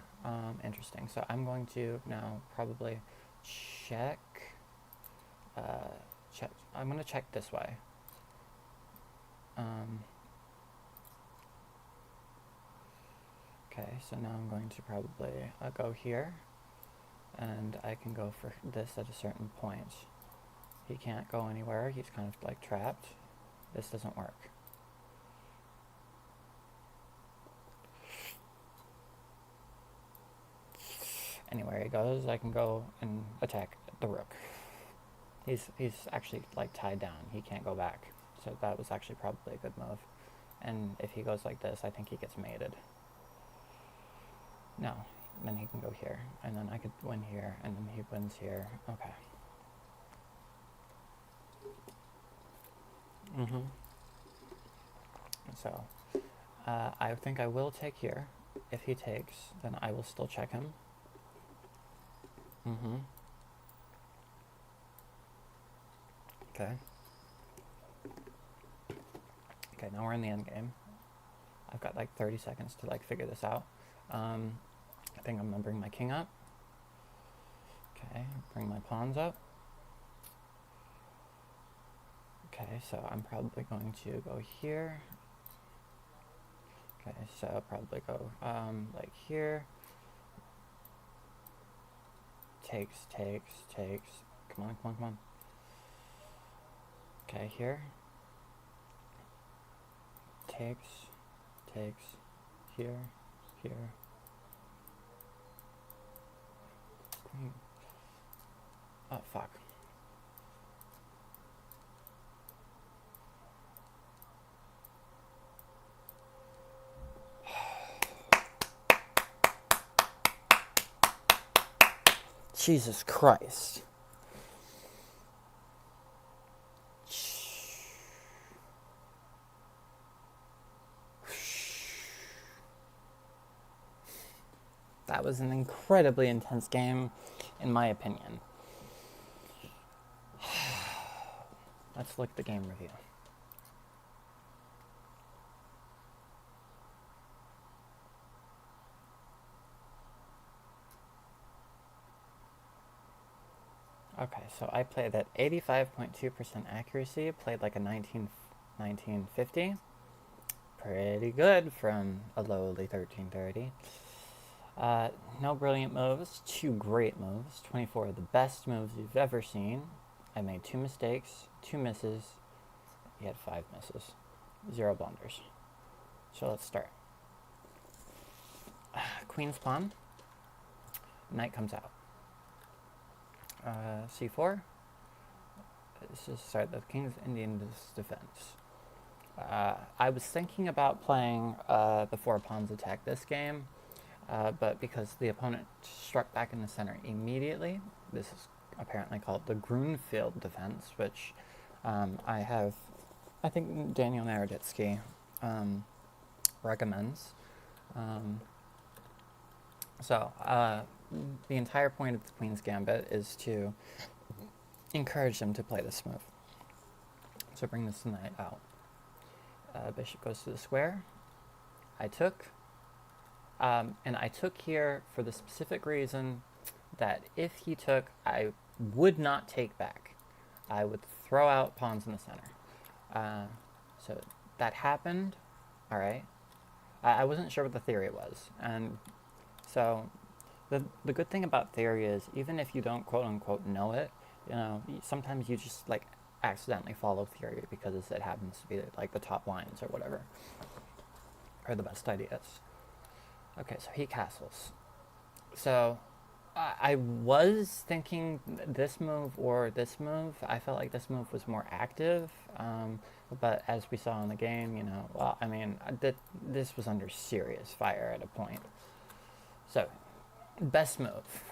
Interesting. So I'm going to now probably check. I'm going to check this way. Okay, so now I'm going to probably go here. And I can go for this at a certain point. He can't go anywhere. He's kind of, like, trapped. This doesn't work. Anywhere he goes, I can go and attack the rook. He's actually, like, tied down. He can't go back. So that was actually probably a good move. And if he goes like this, I think he gets mated. No, then he can go here. And then I could win here, and then he wins here. Okay. Mm-hmm. So, I think I will take here. If he takes, then I will still check him. Mm-hmm. Okay. Okay, now we're in the end game. I've got like 30 seconds to like figure this out. I think I'm gonna bring my king up. Okay, bring my pawns up. Okay, so I'm probably going to go here. Okay, so I'll probably go like here. Takes. Come on. Okay, here. Takes. Here. Queen. Oh, fuck. Jesus Christ. That was an incredibly intense game, in my opinion. Let's look at the game review. Okay, so I played at 85.2% accuracy, played like a 1950. Pretty good from a lowly 1330. No brilliant moves, 2 great moves, 24 of the best moves you've ever seen. I made 2 mistakes, 2 misses. He had 5 misses, 0 blunders. So let's start. Queen's pawn. Knight comes out. C4. Let's just start the King's Indian defense. I was thinking about playing the 4 pawns attack this game, but because the opponent struck back in the center immediately, this is apparently called the Grunfeld defense, which I think Daniel Naroditsky recommends. So the entire point of the Queen's Gambit is to encourage them to play this move. So bring this knight out. Bishop goes to the square. I took. And I took here for the specific reason that if he took, I would not take back. I would throw out pawns in the center. So that happened. All right. I wasn't sure what the theory was. And so the good thing about theory is even if you don't quote unquote know it, you know, sometimes you just like accidentally follow theory because it happens to be like the top lines or whatever, or the best ideas. Okay, so he castles. So I was thinking this move or this move. I felt like this move was more active, but as we saw in the game, you know, well, I mean, this was under serious fire at a point. So, best move.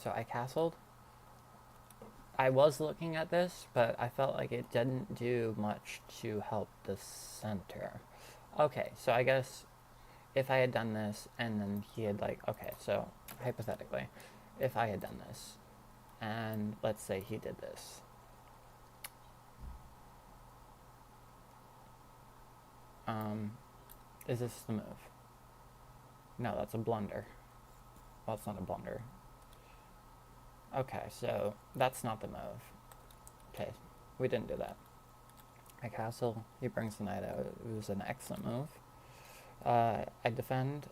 So I castled. I was looking at this, but I felt like it didn't do much to help the center. Okay, so I guess if I had done this and then he had like, okay, so hypothetically, if I had done this and let's say he did this. Is this the move? No, that's a blunder. Well, it's not a blunder. Okay, so that's not the move. Okay, we didn't do that. I castle, he brings the knight out. It was an excellent move. I defend.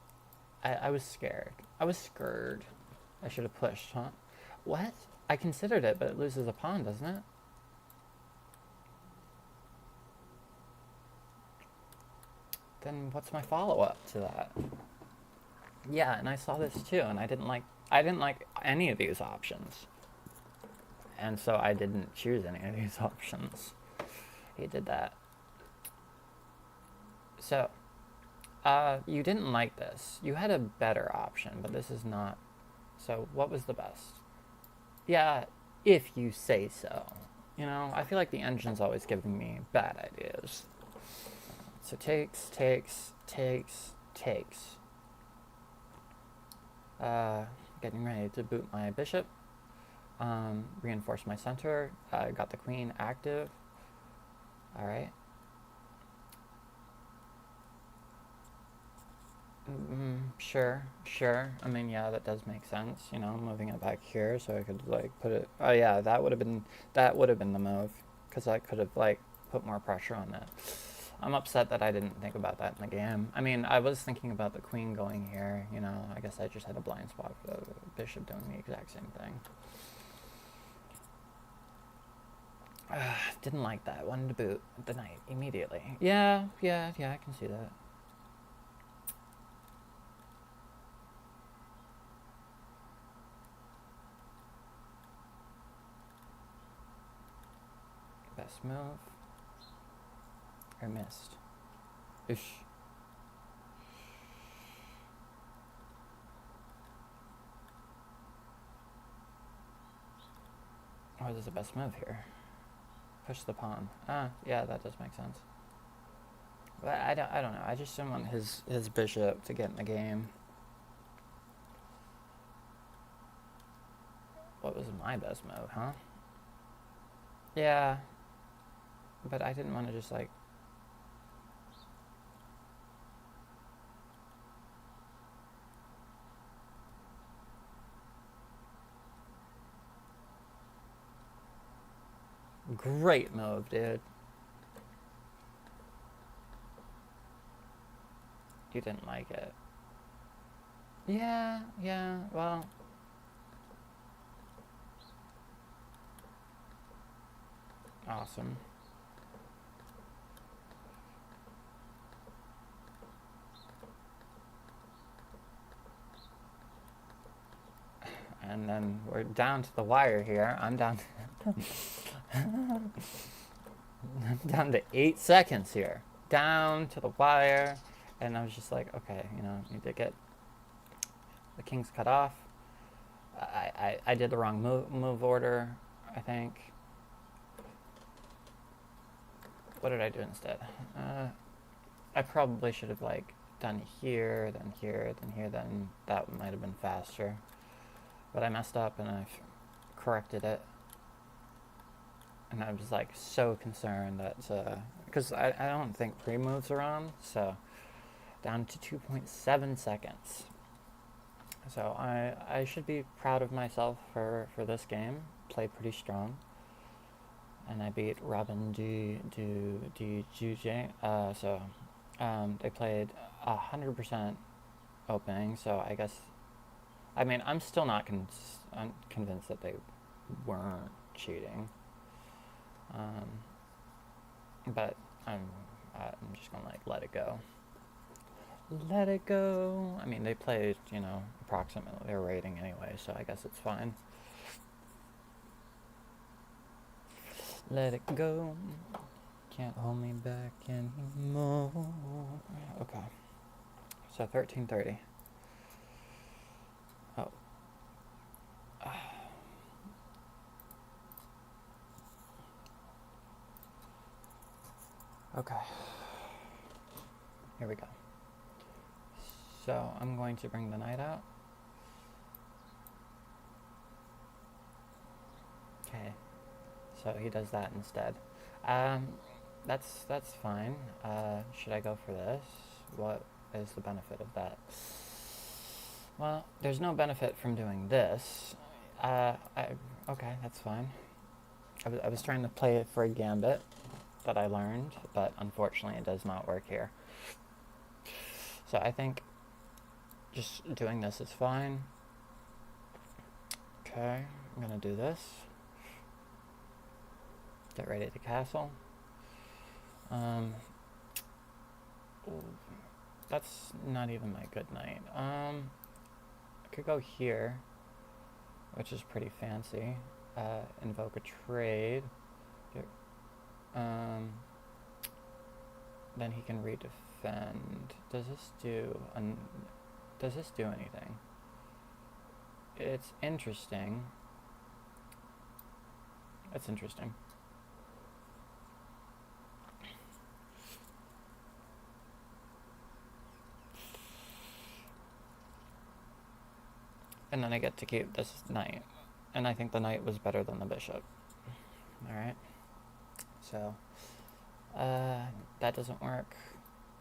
I was scared. I was scared. I should have pushed, huh? What? I considered it, but it loses a pawn, doesn't it? Then what's my follow-up to that? Yeah, and I saw this too, and I didn't like any of these options. And so I didn't choose any of these options. He did that. So, you didn't like this. You had a better option, but this is not. So what was the best? Yeah, if you say so. You know, I feel like the engine's always giving me bad ideas. So takes, takes, takes, takes. Getting ready to boot my bishop. Reinforce my center. Got the queen active. Alright. Sure. I mean, yeah, that does make sense. You know, moving it back here so I could like put it. Oh yeah, that would have been the move, because I could have like put more pressure on that. I'm upset that I didn't think about that in the game. I mean, I was thinking about the queen going here. You know, I guess I just had a blind spot for the bishop doing the exact same thing. Didn't like that. Wanted to boot the knight immediately. Yeah, I can see that. Best move. I missed. Ish. What is the best move here? Push the pawn. Yeah, that does make sense. But I don't know. I just didn't want his bishop to get in the game. What was my best move, huh? Yeah. But I didn't want to just like... Great move, dude. You didn't like it. Yeah, well... Awesome. And then we're down to the wire here. I'm down to I'm down to 8 seconds here. Down to the wire. And I was just like, okay, you know, need to get the king's cut off. I did the wrong move order, I think. What did I do instead? I probably should have like done here, then here, then here, then that might have been faster. But I messed up and I've corrected it. And I was like so concerned that, because I don't think pre-moves are on, so down to 2.7 seconds. So I should be proud of myself for this game. Played pretty strong. And I beat Robin D Juje. So they played 100% opening, so I guess... I mean, I'm still not I'm convinced that they weren't cheating. But I'm just gonna like let it go. Let it go. I mean, they played, you know, approximately their rating anyway, so I guess it's fine. Let it go. Can't hold me back anymore. Okay. So 1330. Oh. Okay. Here we go. So I'm going to bring the knight out. Okay. So he does that instead. That's fine. Should I go for this? What is the benefit of that? Well, there's no benefit from doing this. Okay, that's fine. I was trying to play it for a gambit that I learned, but unfortunately it does not work here. So I think just doing this is fine. Okay, I'm gonna do this. Get ready to castle. That's not even my good knight. I could go here, which is pretty fancy. Invoke a trade. Then he can redefend. Does this do anything? It's interesting. It's interesting. And then I get to keep this knight. And I think the knight was better than the bishop. Alright. So, that doesn't work.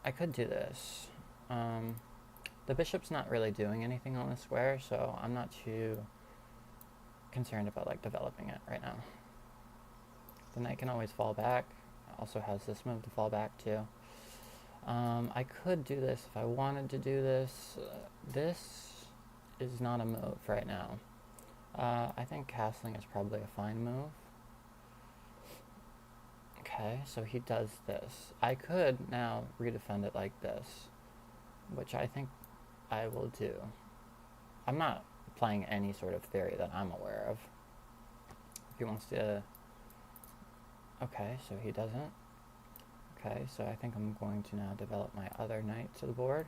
I could do this. The bishop's not really doing anything on the square, so I'm not too concerned about like developing it right now. The knight can always fall back. Also has this move to fall back too. I could do this if I wanted to do this. This is not a move right now. I think castling is probably a fine move. Okay, so he does this. I could now redefend it like this, which I think I will do. I'm not playing any sort of theory that I'm aware of. If he wants to... Okay, so he doesn't. Okay, so I think I'm going to now develop my other knight to the board.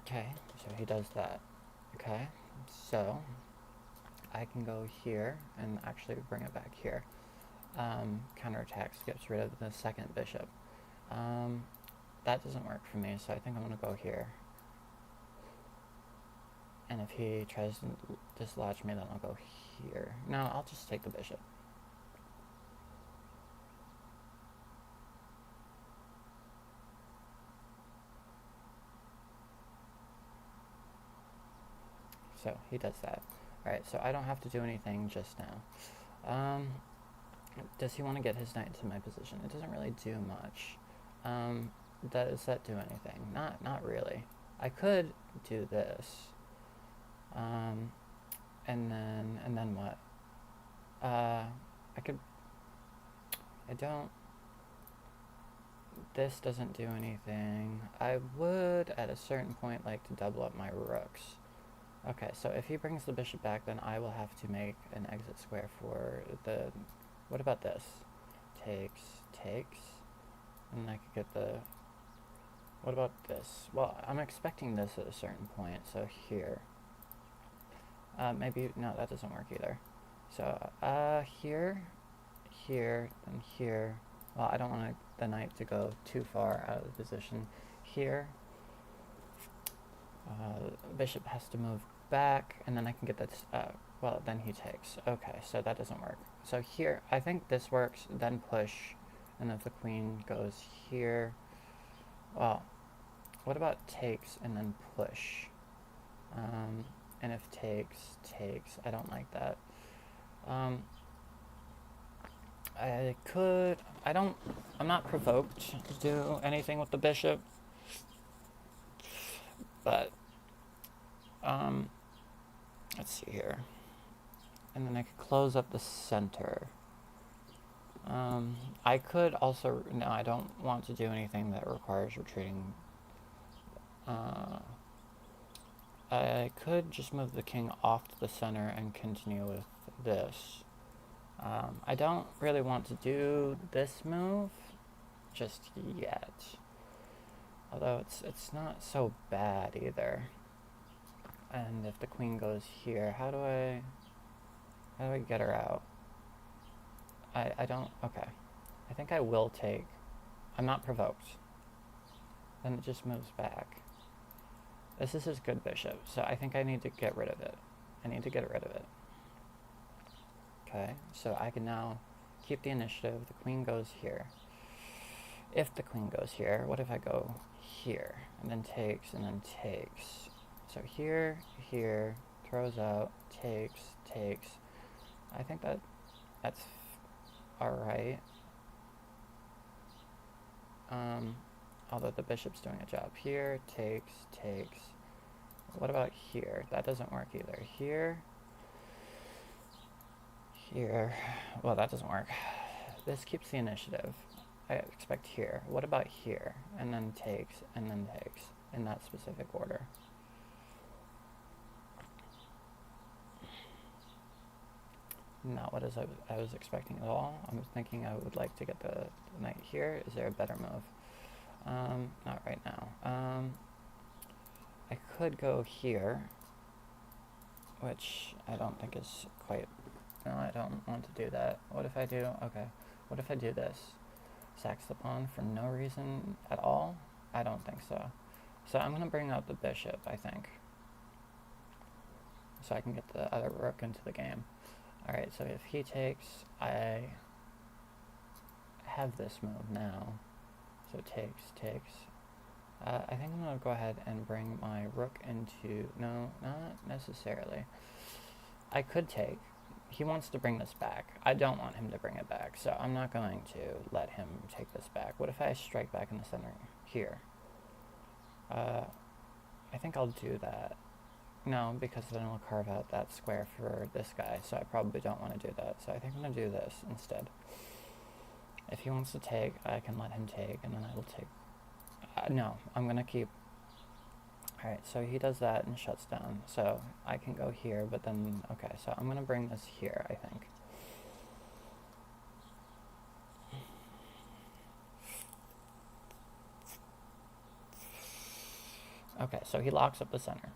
Okay, so he does that. Okay, so I can go here and actually bring it back here. Counterattacks gets rid of the second bishop. That doesn't work for me, so I think I'm going to go here. And if he tries to dislodge me, then I'll go here. No, I'll just take the bishop. So he does that. Alright, so I don't have to do anything just now. Does he want to get his knight into my position? It doesn't really do much. Does that do anything? Not really. I could do this. And then what? This doesn't do anything. I would, at a certain point, like to double up my rooks. Okay, so if he brings the bishop back, then I will have to make an exit square for the... What about this? Takes. And I could get the... What about this? Well, I'm expecting this at a certain point, so here. Maybe... No, that doesn't work either. So, here, and here. Well, I don't want the knight to go too far out of the position. Here. Bishop has to move back, and then I can get this... well, then he takes. Okay, so that doesn't work. So here, I think this works, then push, and if the queen goes here... Well, what about takes and then push? And if takes, I don't like that. I'm not provoked to do anything with the bishop, but, let's see here. And then I could close up the center. I could also, no, I don't want to do anything that requires retreating. I could just move the king off to the center and continue with this. I don't really want to do this move just yet. Although it's not so bad either. And if the queen goes here, how do I get her out? I don't, okay. I think I will take, I'm not provoked. Then it just moves back. This is his good bishop, so I think I need to get rid of it. Okay, so I can now keep the initiative. The queen goes here. If the queen goes here, what if I go here? And then takes, and then takes. So here, throws out, takes. I think that's alright. Although the bishop's doing a job. Here, takes. What about here? That doesn't work either. Here. Well, that doesn't work. This keeps the initiative. I expect here. What about here? And then takes, in that specific order. Not what I was expecting at all. I was thinking I would like to get the knight here. Is there a better move? Not right now. I could go here, which I don't think is quite... No, I don't want to do that. What if I do... Okay. What if I do this? Sacks the pawn for no reason at all? I don't think so. So I'm going to bring out the bishop, I think. So I can get the other rook into the game. Alright, so if he takes, I have this move now. So takes. I think I'm going to go ahead and bring my rook into... No, not necessarily. I could take. He wants to bring this back. I don't want him to bring it back, so I'm not going to let him take this back. What if I strike back in the center here? I think I'll do that. No, because then I'll carve out that square for this guy, so I probably don't want to do that. So I think I'm going to do this instead. If he wants to take, I can let him take, and then I will take... no, I'm going to keep... Alright, so he does that and shuts down. So I can go here, but then... Okay, so I'm going to bring this here, I think. Okay, so he locks up the center.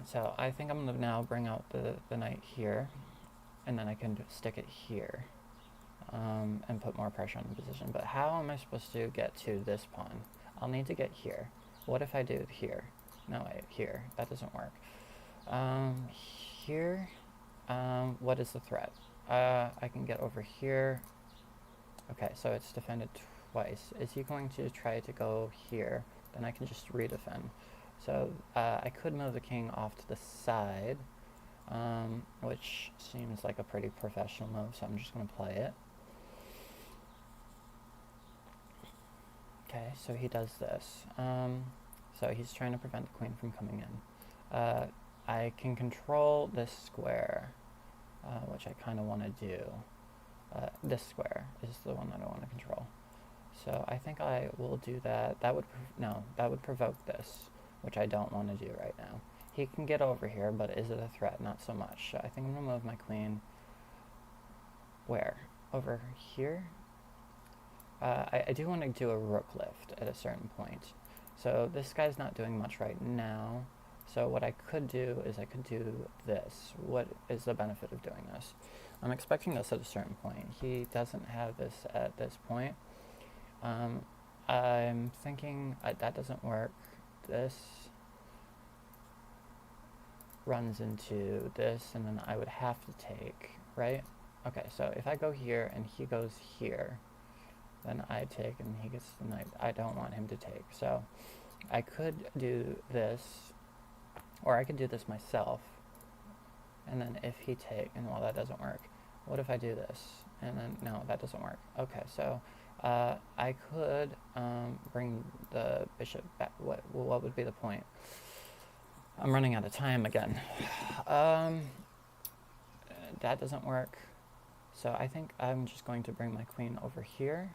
So I think I'm going to now bring out the knight here, and then I can stick it here, and put more pressure on the position. But how am I supposed to get to this pawn? I'll need to get here. What if I do here? No, wait, here. That doesn't work. Here, what is the threat? I can get over here. Okay, so it's defended twice. Is he going to try to go here? Then I can just redefend. So I could move the king off to the side, which seems like a pretty professional move, so I'm just going to play it. Okay, so he does this. So he's trying to prevent the queen from coming in. I can control this square, which I kind of want to do. This square is the one that I want to control. So I think I will do that. That would provoke this, which I don't want to do right now. He can get over here, but is it a threat? Not so much. So I think I'm going to move my queen. Where? Over here? I do want to do a rook lift at a certain point. So this guy's not doing much right now. So what I could do is I could do this. What is the benefit of doing this? I'm expecting this at a certain point. He doesn't have this at this point. I'm thinking that doesn't work. This runs into this, and then I would have to take, right? Okay, so if I go here and he goes here, then I take and he gets the knight. I don't want him to take. So I could do this, or I could do this myself. And then if he take, and well, that doesn't work. What if I do this? And then, no, that doesn't work. Okay, so I could bring the bishop back. What would be the point? I'm running out of time again. That doesn't work. So I think I'm just going to bring my queen over here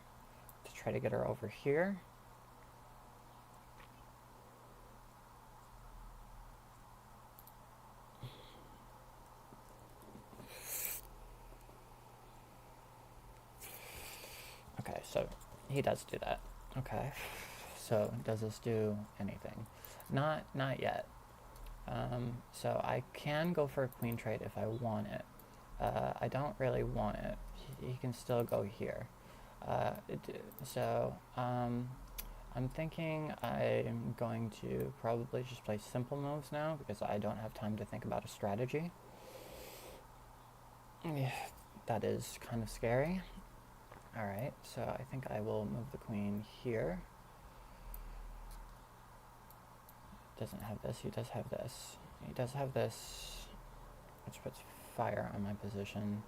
to try to get her over here. Okay, so he does do that. Okay, so does this do anything? Not yet. So I can go for a queen trade if I want it. I don't really want it. He can still go here. I'm thinking I'm going to probably just play simple moves now because I don't have time to think about a strategy. Yeah, that is kind of scary. Alright, so I think I will move the queen here. Doesn't have this, he does have this. He does have this, which puts fire on my position.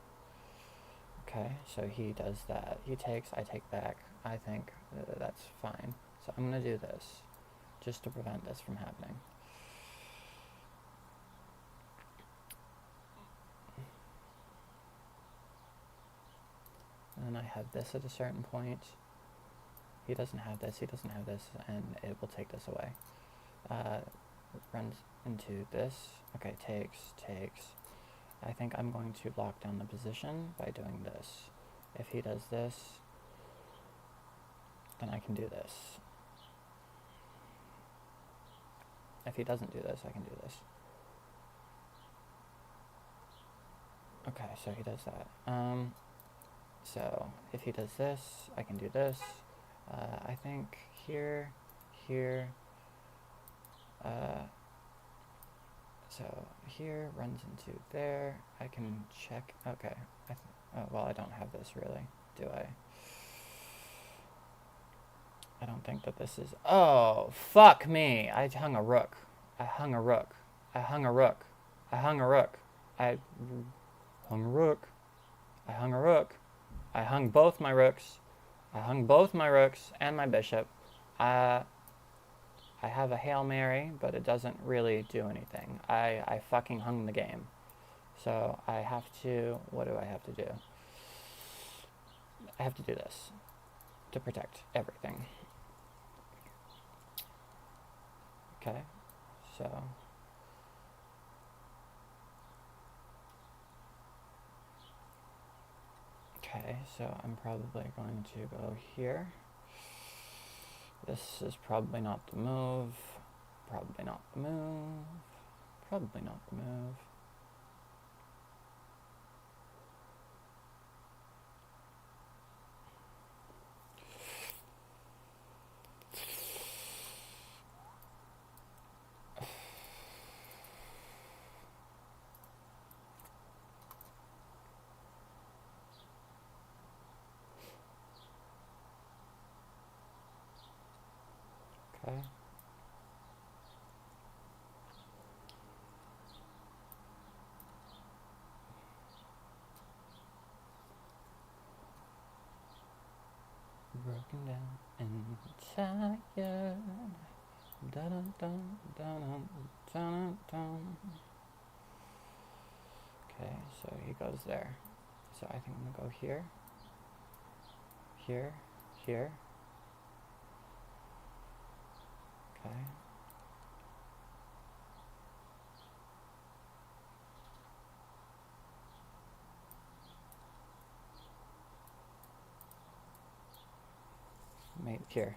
Okay, so he does that. He takes, I take back. I think that's fine. So I'm going to do this, just to prevent this from happening. And then I have this at a certain point. He doesn't have this, he doesn't have this, and it will take this away. Runs into this. Okay, takes. I think I'm going to lock down the position by doing this. If he does this, then I can do this. If he doesn't do this, I can do this. Okay, so he does that. So if he does this, I can do this. I think here, here. So here runs into there. I can check. Okay. Well, I don't have this really, do I? I don't think that this is. Oh, fuck me! I hung a rook. I hung a rook. I hung a rook. I hung a rook. I hung a rook. I hung a rook. I hung both my rooks. I hung both my rooks and my bishop. I have a Hail Mary, but it doesn't really do anything. I fucking hung the game. So I have to, what do I have to do? I have to do this to protect everything. Okay, so. Okay, so I'm probably going to go here. This is probably not the move. Probably not the move. Probably not the move. Okay. Broken down and tired. Dun dun dun dun dun. Okay, so he goes there. So I think I'm gonna go here, here, here. Okay. Mate here.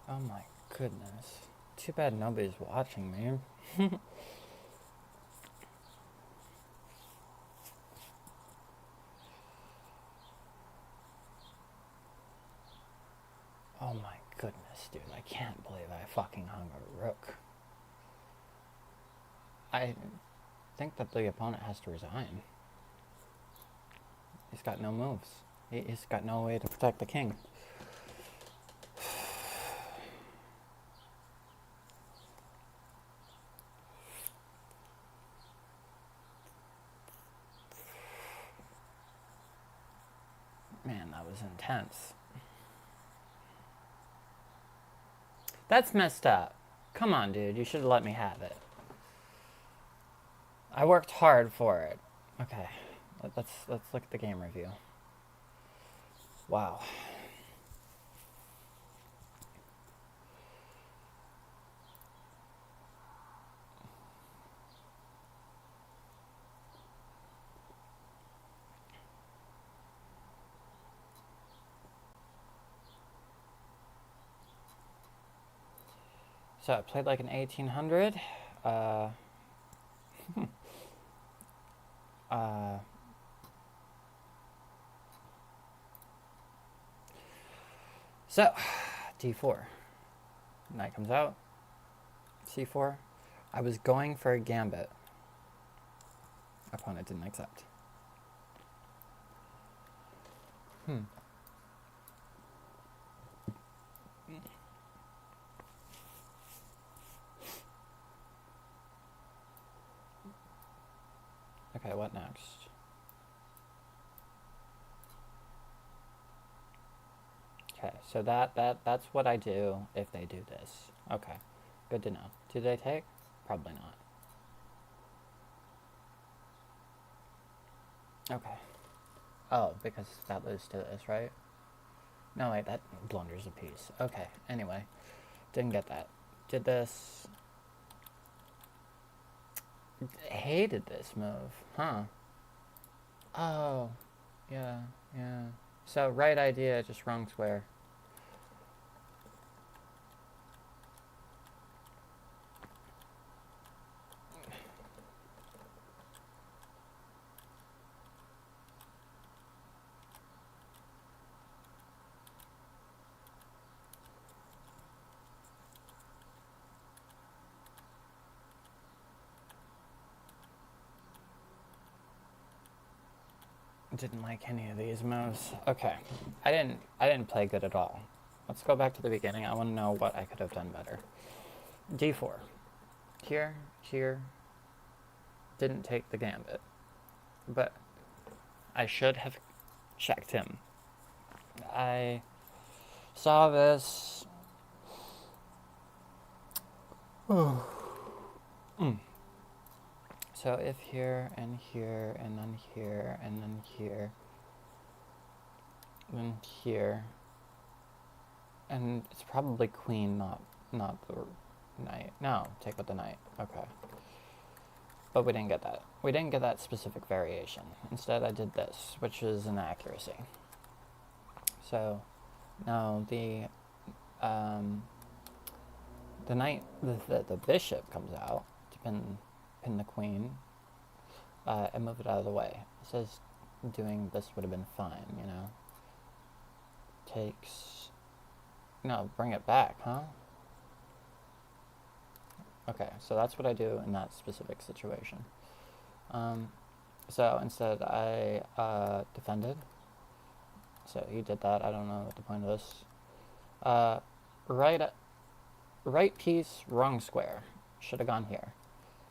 Oh my goodness. Too bad nobody's watching me. Oh my goodness, dude. I can't believe I fucking hung a rook. I think that the opponent has to resign. He's got no moves. He's got no way to protect the king. Man, that was intense. That's messed up. Come on, dude. You should have let me have it. I worked hard for it. Okay. Let's look at the game review. Wow. So I played like an 1800. So, d4. Knight comes out. c4. I was going for a gambit. Opponent didn't accept. Okay, what next? Okay, so that's what I do if they do this. Okay, good to know. Do they take? Probably not. Okay. Oh, because that leads to this, right? No, wait, that blunders a piece. Okay, anyway. Didn't get that. Did this. Hated this move. Huh. Oh. Yeah, yeah. So, right idea, just wrong square. Didn't like any of these moves. Okay. I didn't play good at all. Let's go back to the beginning. I want to know what I could have done better. D4. Here, here. Didn't take the gambit. But I should have checked him. I saw this. So if here and here and then here and then here, then here, and it's probably queen, not the knight. No, take with the knight. Okay. But we didn't get that. We didn't get that specific variation. Instead, I did this, which is an accuracy. So now the knight, the bishop comes out to pin the queen, and move it out of the way. It says doing this would have been fine, you know. Takes. No, bring it back, huh? Okay, so that's what I do in that specific situation. So instead, I defended. So he did that. I don't know what the point of this. Right piece, wrong square. Should have gone here.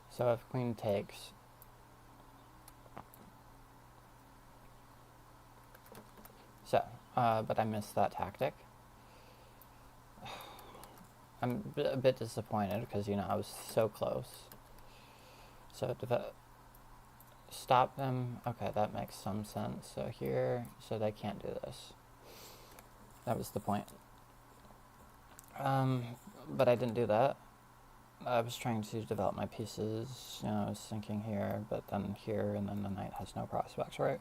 So if queen takes. So, but I missed that tactic. I'm a bit disappointed because, you know, I was so close. So, stop them. Okay, that makes some sense. So here, so they can't do this. That was the point. But I didn't do that. I was trying to develop my pieces. You know, I was thinking here, but then here, and then the knight has no prospects, right?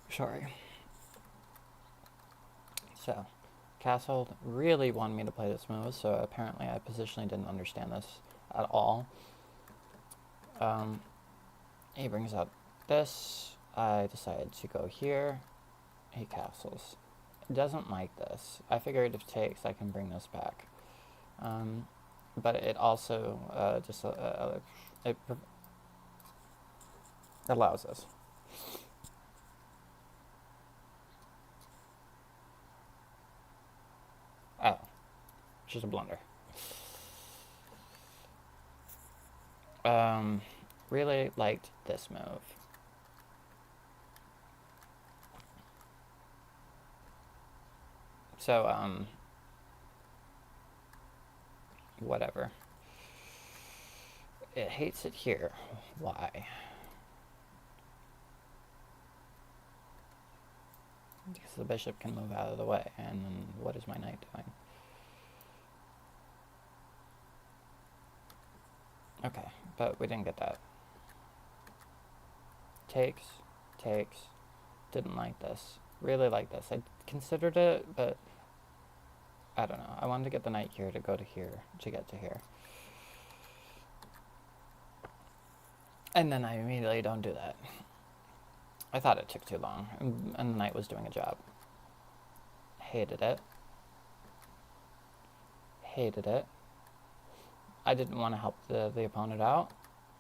Sorry. So, Castle really wanted me to play this move, so apparently I positionally didn't understand this at all. He brings out this. I decided to go here. He castles. It doesn't like this. I figured if it takes, I can bring this back. But it also it allows this. Oh, which is a blunder. Really liked this move. So, whatever. It hates it here. Why? Because the bishop can move out of the way, and then what is my knight doing? Okay, but we didn't get that. Takes, didn't like this. Really like this. I considered it, but I don't know. I wanted to get the knight here to go to here, to get to here. And then I immediately don't do that. I thought it took too long, and the knight was doing a job. Hated it. Hated it. I didn't want to help the opponent out.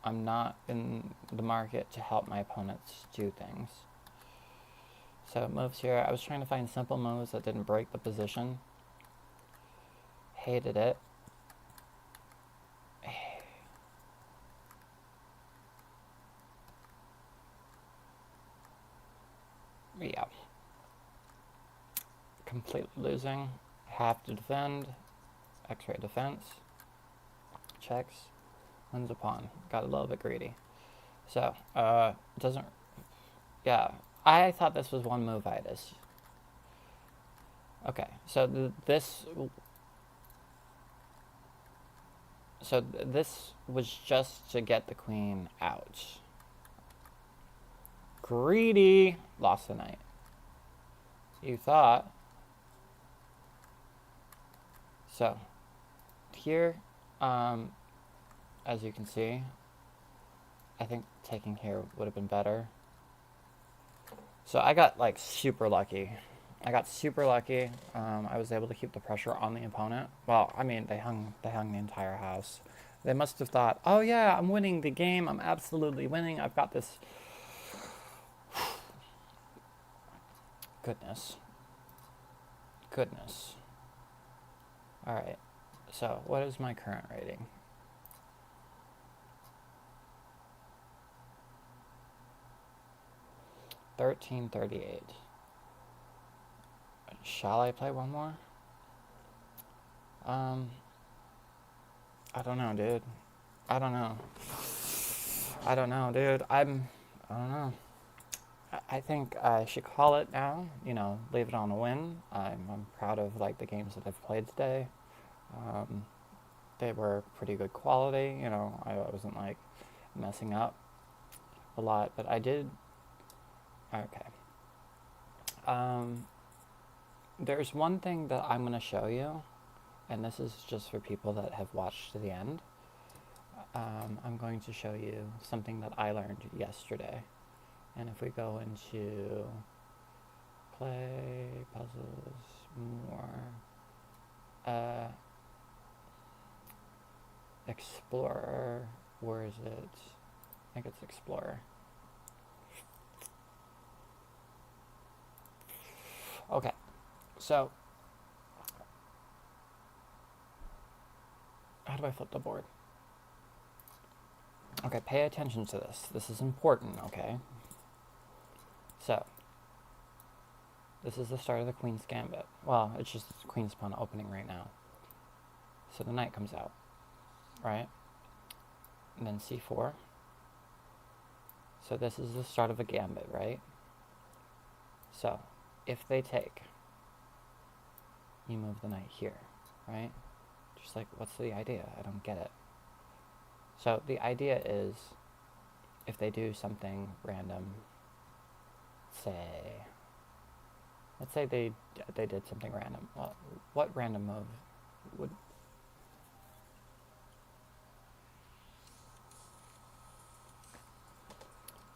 I'm not in the market to help my opponents do things. So moves here. I was trying to find simple moves that didn't break the position. Hated it. Yeah. Completely losing. Have to defend. X-ray defense. Checks. Wins a pawn. Got a little bit greedy. So, it doesn't, yeah, I thought this was one move itis. Okay, so this was just to get the queen out. Greedy! Lost the knight. You thought. So, here, as you can see, I think taking here would have been better. So I got like super lucky. I got super lucky. I was able to keep the pressure on the opponent. Well, I mean, they hung the entire house. They must have thought, oh yeah, I'm winning the game. I'm absolutely winning. I've got this. Goodness. Goodness. All right. So what is my current rating? $13.38. Shall I play one more? I don't know, dude. I don't know. I don't know, dude. I don't know. I think I should call it now. You know, leave it on a win. I'm proud of like the games that I've played today. They were pretty good quality. You know, I wasn't like messing up a lot, but I did. Okay. There's one thing that I'm gonna show you, and this is just for people that have watched to the end. I'm going to show you something that I learned yesterday. And if we go into play, puzzles, more, Explorer, where is it? I think it's Explorer. Okay, so how do I flip the board? Okay, pay attention to this. This is important, okay? So, this is the start of the Queen's Gambit. Well, it's just Queen's Pawn opening right now. So the knight comes out, right? And then c4. So this is the start of a gambit, right? So, if they take, you move the knight here, right? Just like, what's the idea? I don't get it. So the idea is, if they do something random, let's say they did something random. Well, what random move would...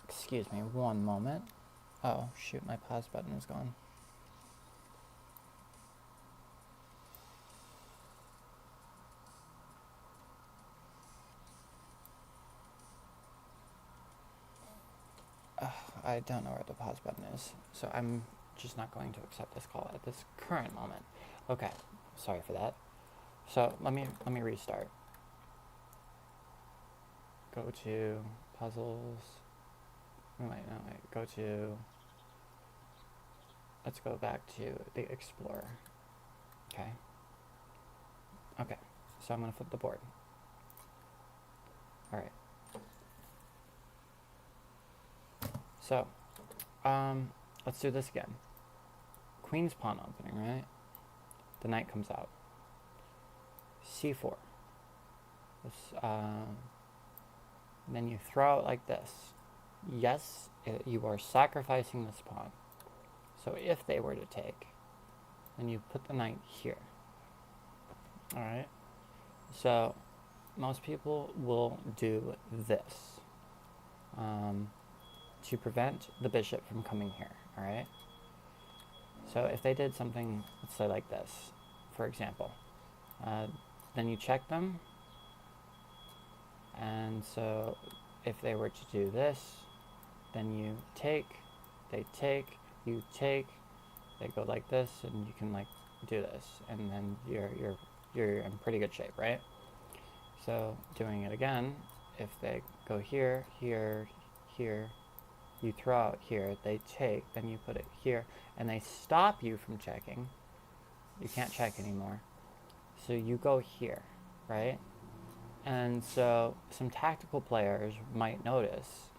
Excuse me, one moment. Oh, shoot, my pause button is gone. I don't know where the pause button is, so I'm just not going to accept this call at this current moment. Okay, sorry for that. So let me restart. Go to puzzles. Go to... Let's go back to the Explorer. Okay. Okay, so I'm going to flip the board. All right. So, let's do this again. Queen's pawn opening, right? The knight comes out. c4. This, then you throw it like this. Yes, you are sacrificing this pawn. So if they were to take, then you put the knight here. Alright? So, most people will do this. To prevent the bishop from coming here, alright? So if they did something, let's say like this, for example, then you check them, and so if they were to do this, then you take, they take, you take, they go like this, and you can like do this, and then you're in pretty good shape, right? So doing it again, if they go here, here, here, you throw out here, they take, then you put it here, and they stop you from checking. You can't check anymore. So you go here, right? And so some tactical players might notice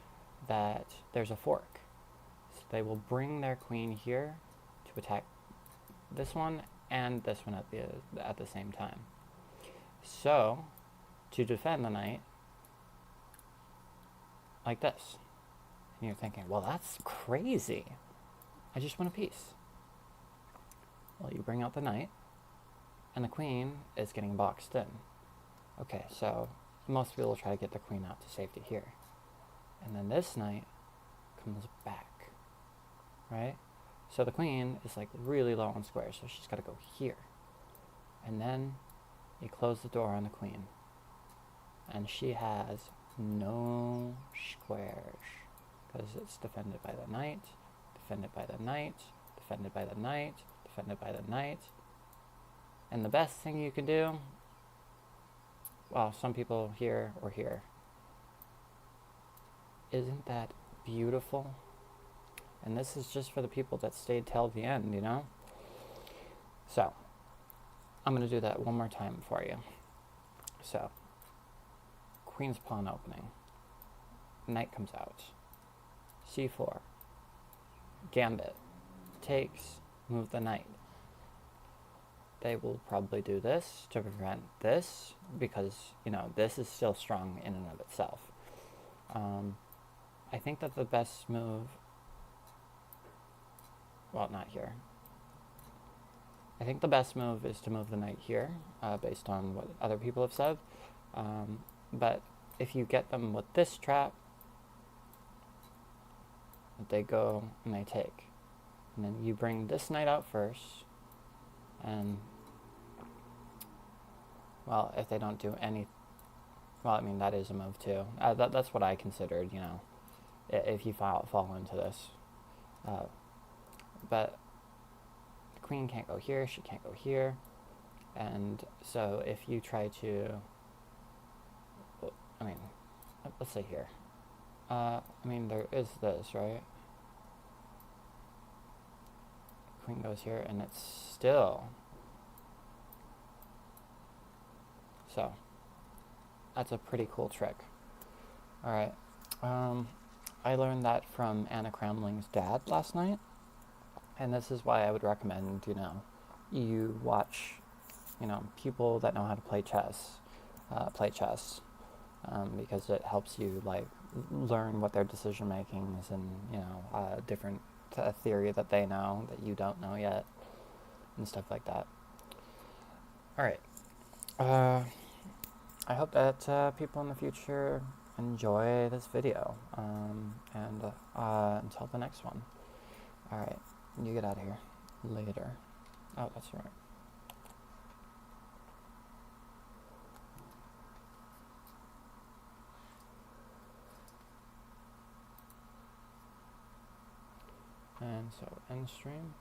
that there's a fork. So they will bring their queen here to attack this one and this one at the same time. So, to defend the knight, like this. And you're thinking, well, that's crazy. I just want a piece. Well, you bring out the knight, and the queen is getting boxed in. Okay, so most people try to get the queen out to safety here. And then this knight comes back, right? So the queen is like really low on squares, so she's got to go here. And then you close the door on the queen. And she has no squares, because it's defended by the knight, defended by the knight, defended by the knight, defended by the knight. And the best thing you can do, well, some people here or here, isn't that beautiful? And this is just for the people that stayed till the end, you know? So, I'm going to do that one more time for you. So, queen's pawn opening. Knight comes out. c4. Gambit. Takes. Move the knight. They will probably do this to prevent this, because, you know, this is still strong in and of itself. I think that the best move... Well, not here. I think the best move is to move the knight here, based on what other people have said. But if you get them with this trap, they go and they take. And then you bring this knight out first, and, well, if they don't do any... Well, I mean, that is a move too. That's what I considered, you know, if you fall into this. But the queen can't go here, she can't go here. And so if you try to... I mean, let's say here. I mean, there is this, right? Queen goes here, and it's still... So, that's a pretty cool trick. Alright. I learned that from Anna Cramling's dad last night. And this is why I would recommend, you know, you watch, you know, people that know how to play chess, because it helps you, like, learn what their decision making is, and, you know, different theory that they know that you don't know yet, and stuff like that. Alright. I hope that people in the future enjoy this video, and until the next one. Alright, you get out of here. Later. Oh, that's right. And so, end stream.